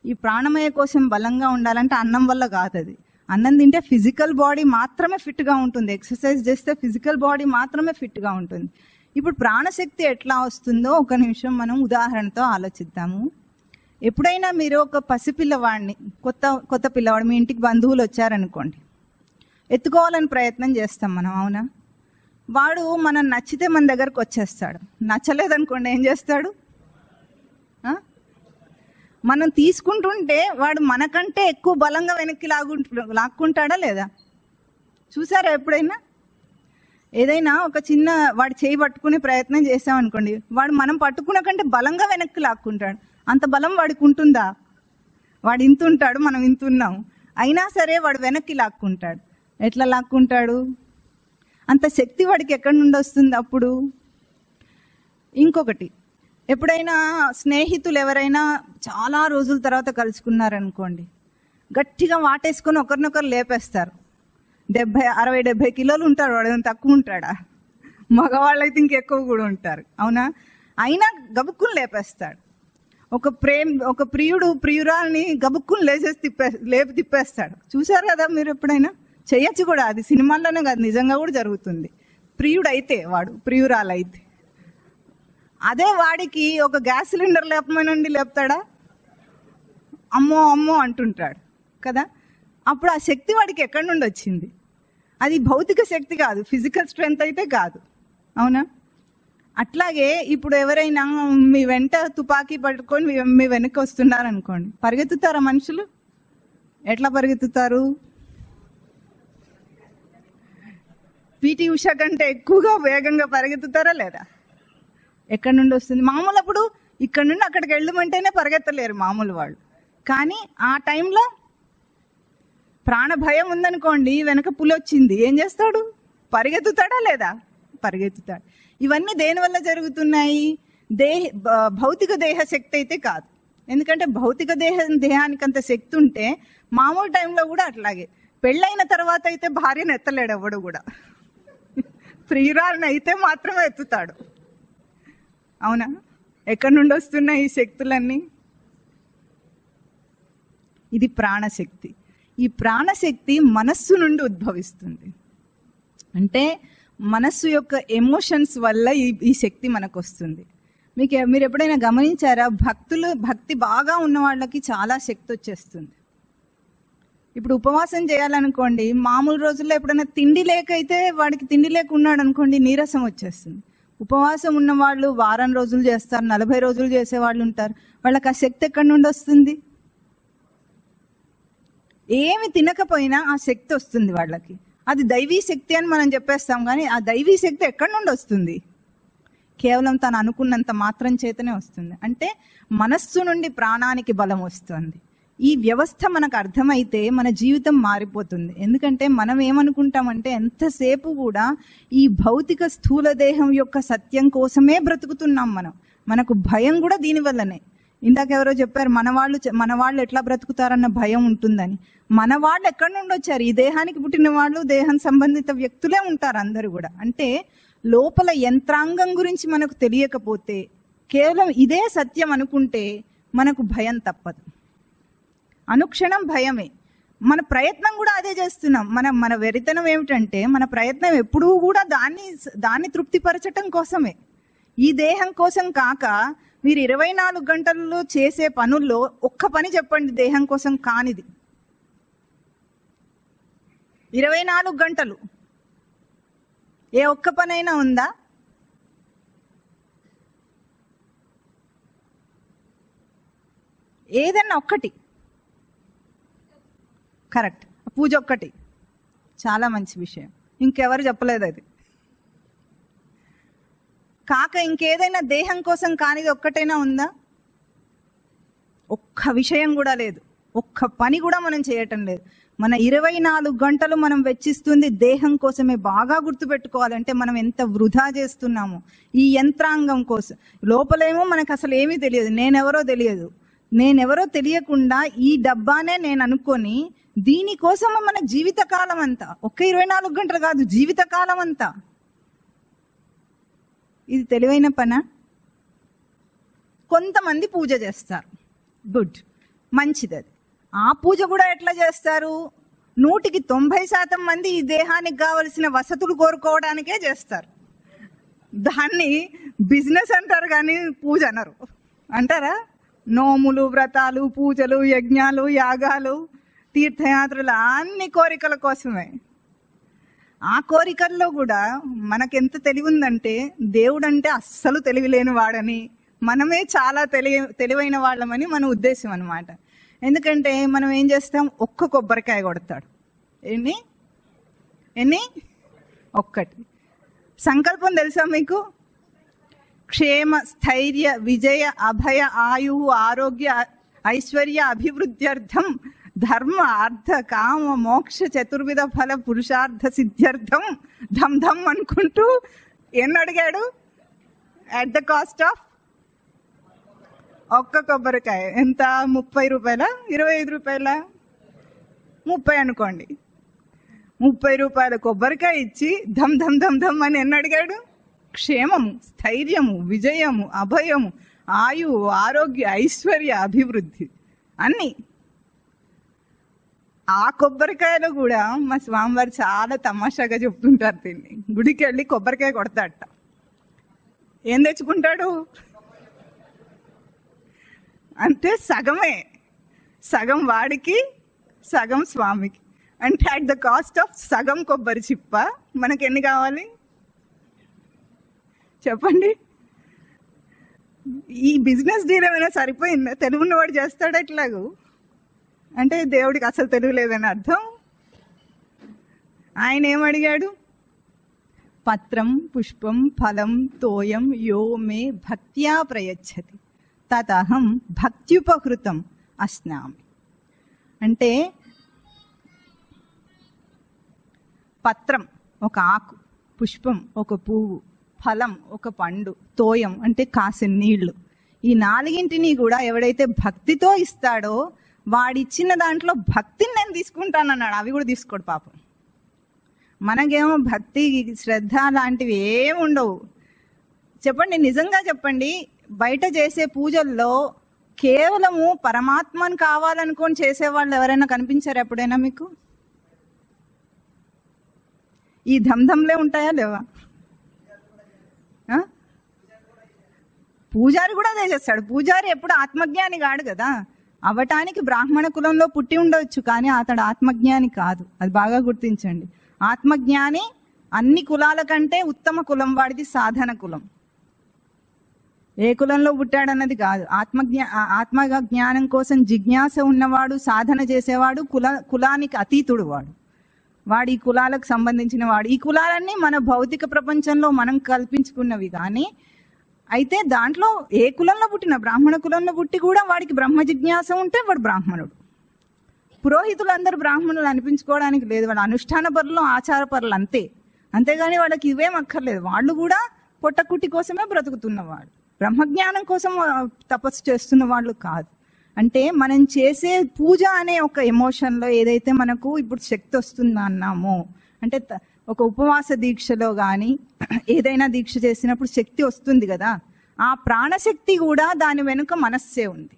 ఈ ప్రాణమయ కోసం బలంగా ఉండాలంటే అన్నం వల్ల కాదు. అది అన్నం తింటే ఫిజికల్ బాడీ మాత్రమే ఫిట్గా ఉంటుంది, ఎక్సర్సైజ్ చేస్తే ఫిజికల్ బాడీ మాత్రమే ఫిట్గా ఉంటుంది. ఇప్పుడు ప్రాణశక్తి ఎట్లా వస్తుందో ఒక నిమిషం మనం ఉదాహరణతో ఆలోచిద్దాము. ఎప్పుడైనా మీరు ఒక పసిపిల్లవాడిని, కొత్త పిల్లవాడు మీ ఇంటికి బంధువులు వచ్చారనుకోండి, ఎత్తుకోవాలని ప్రయత్నం చేస్తాం మనం, అవునా? వాడు మనం నచ్చితే మన దగ్గరకు వచ్చేస్తాడు, నచ్చలేదనుకోండి ఏం చేస్తాడు? మనం తీసుకుంటుంటే వాడు మనకంటే ఎక్కువ బలంగా వెనక్కి లాక్కుంటాడా లేదా? చూసారా ఎప్పుడైనా? ఏదైనా ఒక చిన్న వాడు చేయి పట్టుకునే ప్రయత్నం చేసామనుకోండి, వాడు మనం పట్టుకున్న కంటే బలంగా వెనక్కి లాక్కుంటాడు. అంత బలం వాడికి ఉంటుందా? వాడు ఇంత ఉంటాడు, మనం ఇంత ఉన్నాం, అయినా సరే వాడు వెనక్కి లాక్కుంటాడు. ఎట్లా లాక్కుంటాడు? అంత శక్తి వాడికి ఎక్కడి నుండి వస్తుంది అప్పుడు? ఇంకొకటి, ఎప్పుడైనా స్నేహితులు ఎవరైనా చాలా రోజుల తర్వాత కలుసుకున్నారనుకోండి, గట్టిగా వాటేసుకొని ఒకరినొకరు లేపేస్తారు. 60-70 కిలోలు ఉంటారు, వాడు తక్కువ ఉంటాడా? మగవాళ్ళైతే ఇంకెక్కువ కూడా ఉంటారు, అవునా? అయినా గబుక్కుని లేపేస్తాడు. ఒక ప్రియుడు ప్రియురాల్ని గబుక్కుని లేపి తిప్పేస్తాడు. చూసారు కదా మీరు ఎప్పుడైనా? చేయొచ్చు కూడా, అది సినిమాల్లోనే కాదు, నిజంగా కూడా జరుగుతుంది. ప్రియుడైతే, వాడు ప్రియురాలైతే, అదే వాడికి ఒక గ్యాస్ సిలిండర్ లేపమనండి, లేపుతాడా? అమ్మో అమ్మో అంటుంటాడు కదా. అప్పుడు ఆ శక్తి వాడికి ఎక్కడి నుండి వచ్చింది? అది భౌతిక శక్తి కాదు, ఫిజికల్ స్ట్రెంగ్త్ అయితే కాదు, అవునా? అట్లాగే ఇప్పుడు ఎవరైనా మీ వెంట తుపాకీ పట్టుకొని మీ వెనక్కి వస్తున్నారనుకోండి, పరిగెత్తుతారా మనుషులు? ఎట్లా పరిగెత్తుతారు? పీటీ ఉషా కంటే ఎక్కువగా వేగంగా పరిగెత్తుతారా లేదా? ఎక్కడి నుండి వస్తుంది? మామూలు అప్పుడు ఇక్కడ నుండి అక్కడికి వెళ్ళమంటేనే పరిగెత్తలేరు మామూలు వాళ్ళు. కానీ ఆ టైంలో ప్రాణ భయం ఉందనుకోండి, వెనక పులి వచ్చింది, ఏం చేస్తాడు? పరిగెత్తుతాడా లేదా? పరిగెత్తుతాడు. ఇవన్నీ దేనివల్ల జరుగుతున్నాయి? భౌతిక దేహ శక్తి అయితే కాదు. ఎందుకంటే భౌతిక దేహానికి అంత శక్తి ఉంటే మామూలు టైంలో కూడా అట్లాగే. పెళ్ళైన తర్వాత అయితే భార్యను ఎత్తలేడు ఎవడు కూడా, ప్రియురాలను అయితే మాత్రమే ఎత్తుతాడు, అవునా? ఎక్కడి నుండి వస్తున్నాయి ఈ శక్తులన్నీ? ఇది ప్రాణశక్తి. ఈ ప్రాణశక్తి మనస్సు నుండి ఉద్భవిస్తుంది. అంటే మనస్సు యొక్క ఎమోషన్స్ వల్ల ఈ శక్తి మనకు వస్తుంది. మీరు ఎప్పుడైనా గమనించారా? భక్తి బాగా ఉన్న వాళ్ళకి చాలా శక్తి వచ్చేస్తుంది. ఇప్పుడు ఉపవాసం చేయాలనుకోండి, మామూలు రోజుల్లో ఎప్పుడైనా తిండి లేక అయితే, వాడికి తిండి లేక ఉన్నాడు అనుకోండి, నీరసం వచ్చేస్తుంది. ఉపవాసం ఉన్న వాళ్ళు వారం రోజులు చేస్తారు, 40 రోజులు చేసే వాళ్ళు ఉంటారు. వాళ్ళకి ఆ శక్తి ఎక్కడి నుండి వస్తుంది? ఏమి తినకపోయినా ఆ శక్తి వస్తుంది వాళ్ళకి. అది దైవీ శక్తి అని మనం చెప్పేస్తాం, కానీ ఆ దైవీ శక్తి ఎక్కడి నుండి వస్తుంది? కేవలం తను అనుకున్నంత మాత్రం చేతనే వస్తుంది. అంటే మనస్సు నుండి ప్రాణానికి బలం వస్తుంది. ఈ వ్యవస్థ మనకు అర్థమైతే మన జీవితం మారిపోతుంది. ఎందుకంటే మనం ఏమనుకుంటామంటే, ఎంతసేపు కూడా ఈ భౌతిక స్థూల దేహం యొక్క సత్యం కోసమే బ్రతుకుతున్నాం మనకు భయం కూడా దీనివల్లనే. ఇందాక ఎవరో చెప్పారు, మన వాళ్ళు ఎట్లా బ్రతుకుతారన్న భయం ఉంటుందని. మన వాళ్ళు ఎక్కడి నుండి వచ్చారు? ఈ దేహానికి పుట్టిన వాళ్ళు, దేహం సంబంధిత వ్యక్తులే ఉంటారు అందరూ కూడా. అంటే లోపల యంత్రాంగం గురించి మనకు తెలియకపోతే, కేవలం ఇదే సత్యం అనుకుంటే మనకు భయం తప్పదు. అనుక్షణం భయమే. మన ప్రయత్నం కూడా అదే చేస్తున్నాం. మన వెరితనం ఏమిటంటే, మన ప్రయత్నం ఎప్పుడూ కూడా దాన్ని తృప్తిపరచటం కోసమే. ఈ దేహం కోసం కాక, మీరు 24 గంటల్లో చేసే పనుల్లో ఒక్క పని చెప్పండి దేహం కోసం కానిది. 24 గంటలు ఏ ఒక్క పనైనా ఉందా? ఏదన్నా ఒక్కటి. కరెక్ట్, పూజ ఒక్కటి. చాలా మంచి విషయం. ఇంకెవరు చెప్పలేదు అది కాక. ఇంకేదైనా దేహం కోసం కానిది ఒక్కటైనా ఉందా? ఒక్క విషయం కూడా లేదు. ఒక్క పని కూడా మనం చేయటం లేదు. మన 24 గంటలు మనం వెచ్చిస్తుంది దేహం కోసమే. బాగా గుర్తుపెట్టుకోవాలంటే మనం ఎంత వృధా చేస్తున్నాము ఈ యంత్రాంగం కోసం. లోపలేమో మనకు అసలు ఏమీ తెలియదు, నేనెవరో తెలియదు, నేనెవరో తెలియకుండా ఈ డబ్బానే నేను అనుకొని దీనికోసం మన జీవితకాలం అంతా, ఒక్క 24 గంటలు కాదు, జీవితకాలం అంతా. ఇది తెలివైన పనా? కొంతమంది పూజ చేస్తారు, గుడ్, మంచిది. అది ఆ పూజ కూడా ఎట్లా చేస్తారు? 100% మంది ఈ దేహానికి కావలసిన వసతులు కోరుకోవడానికే చేస్తారు. దాన్ని బిజినెస్ అంటారు కానీ పూజ అనరు. అంటారా? నోములు, వ్రతాలు, పూజలు, యజ్ఞాలు, యాగాలు, తీర్థయాత్రలు అన్ని కోరికల కోసమే. ఆ కోరికల్లో కూడా మనకెంత తెలివి ఉందంటే, దేవుడు అంటే అస్సలు తెలివి లేని వాడని, మనమే చాలా తెలివైన వాళ్ళమని మన ఉద్దేశం అన్నమాట. ఎందుకంటే మనం ఏం చేస్తాం? ఒక్క కొబ్బరికాయ కొడతాడు. ఎన్ని? ఒక్కటి. సంకల్పం తెలుసా మీకు? క్షేమ, స్థైర్య, విజయ, అభయ, ఆయు, ఆరోగ్య, ఐశ్వర్య, అభివృద్ధ్యర్థం, ధర్మ, అర్థ, కామ, మోక్ష, చతుర్విధ ఫల పురుషార్థ సిద్ధ్యర్థం ధమ్ ధమ్ అనుకుంటూ ఎన్ని అడిగాడు? అట్ ద కాస్ట్ ఆఫ్ ఒక్క కొబ్బరికాయ. ఎంత? 30 రూపాయల, 25 రూపాయల? 30 అనుకోండి. 30 రూపాయల కొబ్బరికాయ ఇచ్చి ధమ్ ధమ్ ధమ్ ధమ్ అని ఎన్ని అడిగాడు? క్షేమము, స్థైర్యము, విజయము, అభయము, ఆయు, ఆరోగ్య, ఐశ్వర్య, అభివృద్ధి అన్ని. ఆ కొబ్బరికాయలు కూడా మా స్వామివారు చాలా తమాషాగా చెప్తుంటారు. దీన్ని గుడికి వెళ్ళి కొబ్బరికాయ కొడతాడట. ఏం తెచ్చుకుంటాడు? అంటే సగమే, సగం వాడికి, సగం స్వామికి. అంటే అట్ ద కాస్ట్ ఆఫ్ సగం కొబ్బరి చిప్ప మనకి ఎన్ని కావాలి చెప్పండి? ఈ బిజినెస్ డీల్ ఏమైనా సరిపోయిందా? తెలివి ఉన్నవాడు చేస్తాడు ఎట్లాగూ? అంటే దేవుడికి అసలు తెలివి లేదని అర్థం. ఆయన ఏమడిగాడు? పత్రం, పుష్పం, ఫలం, తోయం యో మే భక్త్యా ప్రయచ్చతి తతహం భక్త్యుపహృతం అస్నామి. అంటే పత్రం ఒక ఆకు, పుష్పం ఒక పువ్వు, ఫలం ఒక పండు, తోయం అంటే కాసిన నీళ్లు. ఈ 4ంటిని కూడా ఎవడైతే భక్తితో ఇస్తాడో వాడిచ్చిన దాంట్లో భక్తిని నేను తీసుకుంటానన్నాడు. అవి కూడా తీసుకోడు పాపం. మనకేమో భక్తి, శ్రద్ధ లాంటివి ఏమి ఉండవు. చెప్పండి, నిజంగా చెప్పండి, బయట చేసే పూజల్లో కేవలము పరమాత్మను కావాలనుకొని చేసేవాళ్ళు ఎవరైనా కనిపించారు ఎప్పుడైనా మీకు? ఈ ధమ్ధమ్లే ఉంటాయా లేవా? పూజారి కూడా అదే చేస్తాడు. పూజారి ఎప్పుడు ఆత్మజ్ఞాని కాడు కదా. అవటానికి బ్రాహ్మణ కులంలో పుట్టి ఉండవచ్చు, కానీ అతడు ఆత్మజ్ఞాని కాదు. అది బాగా గుర్తించండి. ఆత్మజ్ఞాని అన్ని కులాల కంటే ఉత్తమ కులం వాడిది సాధన కులం. ఏ కులంలో పుట్టాడన్నది కాదు. ఆత్మజ్ఞానం కోసం జిజ్ఞాస ఉన్నవాడు, సాధన చేసేవాడు, కులానికి అతీతుడు వాడు ఈ కులాలకు సంబంధించిన వాడు. ఈ కులాలన్నీ మన భౌతిక ప్రపంచంలో మనం కల్పించుకున్నవి. కానీ అయితే దాంట్లో ఏ కులంలో పుట్టినా, బ్రాహ్మణ కులంలో పుట్టి కూడా వాడికి బ్రహ్మ జిజ్ఞాస ఉంటే వాడు బ్రాహ్మణుడు. పురోహితులు అందరూ బ్రాహ్మణులు అనిపించుకోవడానికి లేదు. వాళ్ళ అనుష్ఠాన పరులు, ఆచార పరులు అంతే. అంతేగాని వాళ్ళకి ఇవేం అక్కర్లేదు. వాళ్ళు కూడా పొట్టకుట్టి కోసమే బ్రతుకుతున్నవాడు. బ్రహ్మజ్ఞానం కోసం తపస్సు చేస్తున్న వాళ్ళు కాదు. అంటే మనం చేసే పూజ అనే ఒక ఎమోషన్లో ఏదైతే మనకు ఇప్పుడు శక్తి వస్తుందా అన్నామో, అంటే ఒక ఉపవాస దీక్షలో కానీ ఏదైనా దీక్ష చేసినప్పుడు శక్తి వస్తుంది కదా, ఆ ప్రాణశక్తి కూడా దాని వెనుక మనస్సే ఉంది.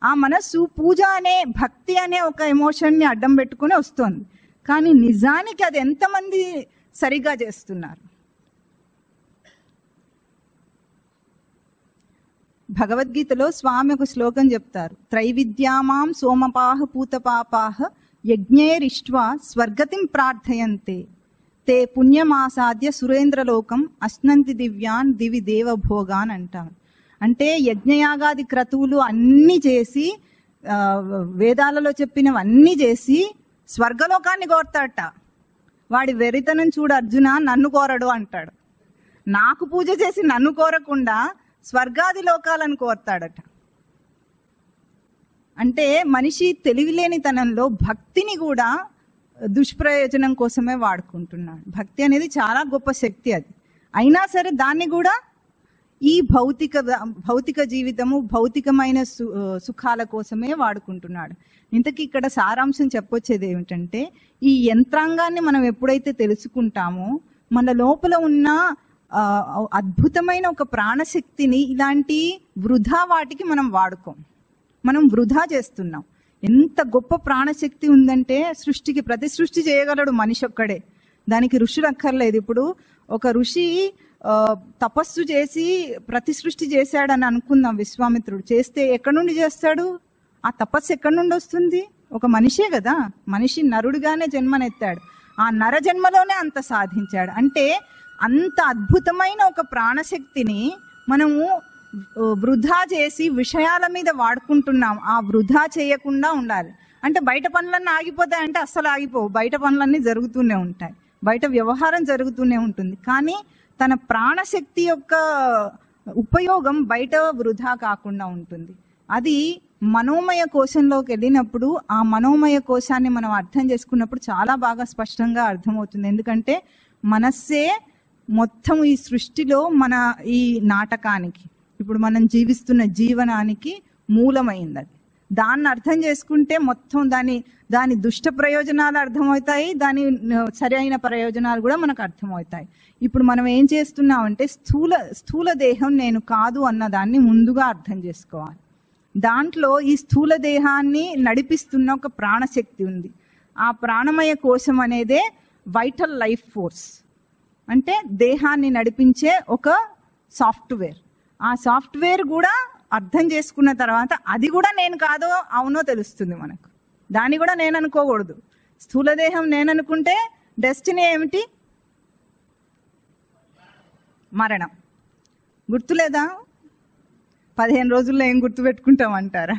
ఆ మనస్సు పూజ అనే, భక్తి అనే ఒక ఎమోషన్ని అడ్డం పెట్టుకుని వస్తుంది. కానీ నిజానికి అది ఎంతమంది సరిగా చేస్తున్నారు? భగవద్గీతలో స్వామి ఒక శ్లోకం చెప్తారు. త్రైవిద్యామాం సోమపాహ పూతపాపాహ యజ్ఞైరిష్ట్వా స్వర్గతిం ప్రార్థయంతే తే పుణ్యమాసాద్య సురేంద్రలోకం అశ్నంతి దివ్యాన్ దివి దేవభోగాన్ అంటారు. అంటే యజ్ఞయాగాది క్రతువులు అన్నీ చేసి, వేదాలలో చెప్పినవన్నీ చేసి స్వర్గలోకాన్ని కోరతాడట. వాడి వెరితనం చూడు అర్జున, నన్ను కోరడు అంటాడు. నాకు పూజ చేసి నన్ను కోరకుండా స్వర్గాది లోకాలను కోరతాడట. అంటే మనిషి తెలివిలేనితనంలో భక్తిని కూడా దుష్ప్రయోజనం కోసమే వాడుకుంటున్నాడు. భక్తి అనేది చాలా గొప్ప శక్తి అది. అయినా సరే దాన్ని కూడా ఈ భౌతిక జీవితము భౌతికమైన సుఖాల కోసమే వాడుకుంటున్నాడు. ఇంతకీ ఇక్కడ సారాంశం చెప్పొచ్చేది ఏమిటంటే, ఈ యంత్రాంగాన్ని మనం ఎప్పుడైతే తెలుసుకుంటామో మన లోపల ఉన్న అద్భుతమైన ఒక ప్రాణశక్తిని ఇలాంటి వృధా వాటికి మనం వాడుకోం, మనం వృధా చేస్తున్నాం. ఎంత గొప్ప ప్రాణశక్తి ఉందంటే సృష్టికి ప్రతి సృష్టి చేయగలడు మనిషి ఒక్కడే, దానికి ఋషులు అక్కర్లేదు. ఇప్పుడు ఒక ఋషి తపస్సు చేసి ప్రతి సృష్టి చేశాడని అనుకుందాం, విశ్వామిత్రుడు చేస్తే ఎక్కడి నుండి చేస్తాడు? ఆ తపస్సు ఎక్కడి నుండి వస్తుంది? ఒక మనిషే కదా, మనిషి నరుడుగానే జన్మనెత్తాడు, ఆ నర జన్మలోనే అంత సాధించాడు. అంటే అంత అద్భుతమైన ఒక ప్రాణశక్తిని మనము వృధా చేసి విషయాల మీద వాడుకుంటున్నాం. ఆ వృధా చేయకుండా ఉండాలి. అంటే బయట పనులన్నీ ఆగిపోతాయంటే అస్సలు ఆగిపోవు, బయట పనులన్నీ జరుగుతూనే ఉంటాయి, బయట వ్యవహారం జరుగుతూనే ఉంటుంది. కానీ తన ప్రాణశక్తి యొక్క ఉపయోగం బయట వృధా కాకుండా ఉంటుంది. అది మనోమయ కోశంలోకి వెళ్ళినప్పుడు ఆ మనోమయ కోశాన్ని మనం అర్థం చేసుకున్నప్పుడు చాలా బాగా స్పష్టంగా అర్థమవుతుంది. ఎందుకంటే మనస్సే మొత్తం ఈ సృష్టిలో మన ఈ నాటకానికి, ఇప్పుడు మనం జీవిస్తున్న జీవనానికి మూలమైంది. అది దాన్ని అర్థం చేసుకుంటే మొత్తం దాని దుష్ట ప్రయోజనాలు అర్థమవుతాయి, దాని సరైన ప్రయోజనాలు కూడా మనకు అర్థమవుతాయి. ఇప్పుడు మనం ఏం చేస్తున్నామంటే స్థూల దేహం నేను కాదు అన్న దాన్ని ముందుగా అర్థం చేసుకోవాలి. దాంట్లో ఈ స్థూల దేహాన్ని నడిపిస్తున్న ఒక ప్రాణశక్తి ఉంది. ఆ ప్రాణమయ కోశం అనేదే వైటల్ లైఫ్ ఫోర్స్, అంటే దేహాన్ని నడిపించే ఒక సాఫ్ట్వేర్. ఆ సాఫ్ట్వేర్ కూడా అర్థం చేసుకున్న తర్వాత అది కూడా నేను కాదో అవునో తెలుస్తుంది మనకు. దాన్ని కూడా నేను అనుకోకూడదు. స్థూలదేహం నేను అనుకుంటే డెస్టినీ ఏమిటి? మరణం. గుర్తులేదా? 15 రోజుల్లో ఏం గుర్తు పెట్టుకుంటామంటారా?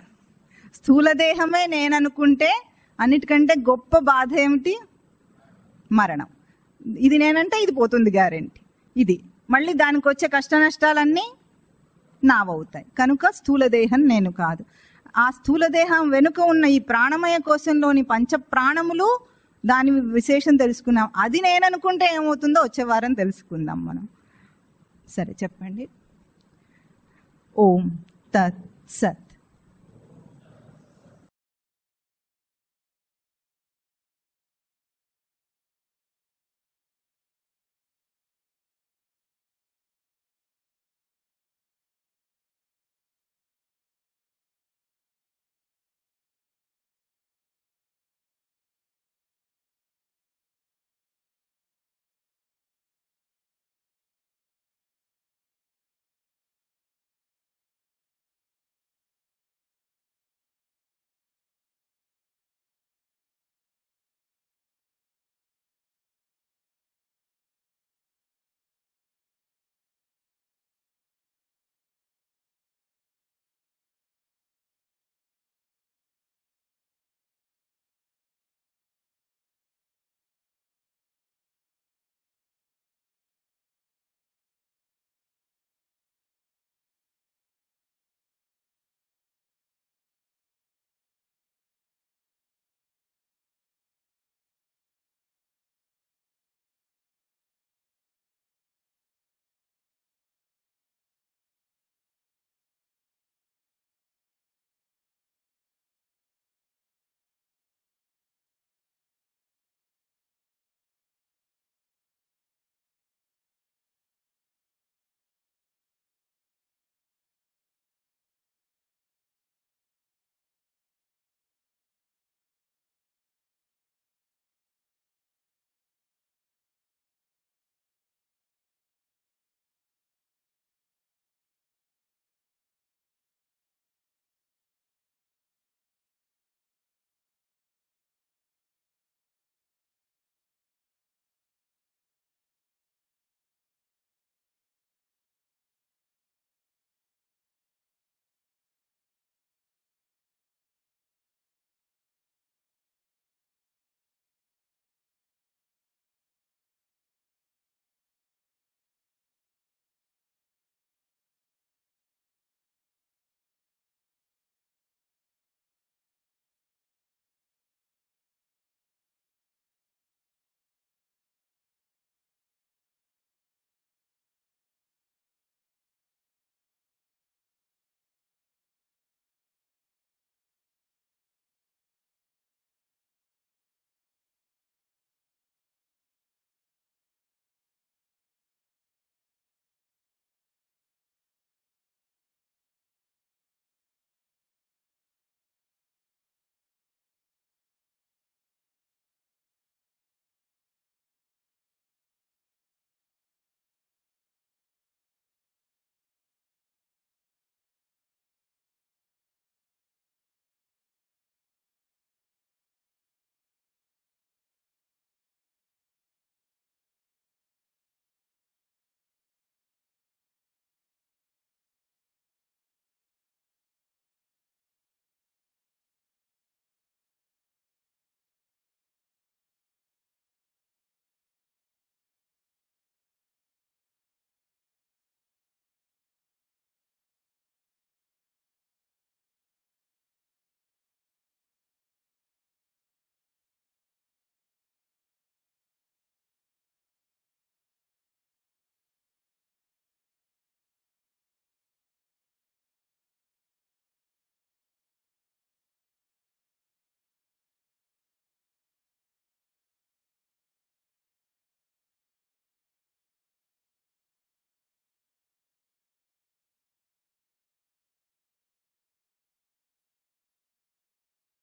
స్థూలదేహమే నేను అనుకుంటే అన్నిటికంటే గొప్ప బాధ ఏమిటి? మరణం. ఇది నేనంటే ఇది పోతుంది గ్యారెంటీ. ఇది మళ్ళీ దానికి వచ్చే కష్ట నష్టాలన్నీ నావవుతాయి. కనుక స్థూలదేహం నేను కాదు. ఆ స్థూలదేహం వెనుక ఉన్న ఈ ప్రాణమయ కోశంలోని పంచ ప్రాణములు, దాని విశేషం తెలుసుకున్నాం. అది నేను అనుకుంటే ఏమవుతుందో వచ్చే వారం తెలుసుకుందాం మనం. సరే చెప్పండి. ఓం తత్ సత్.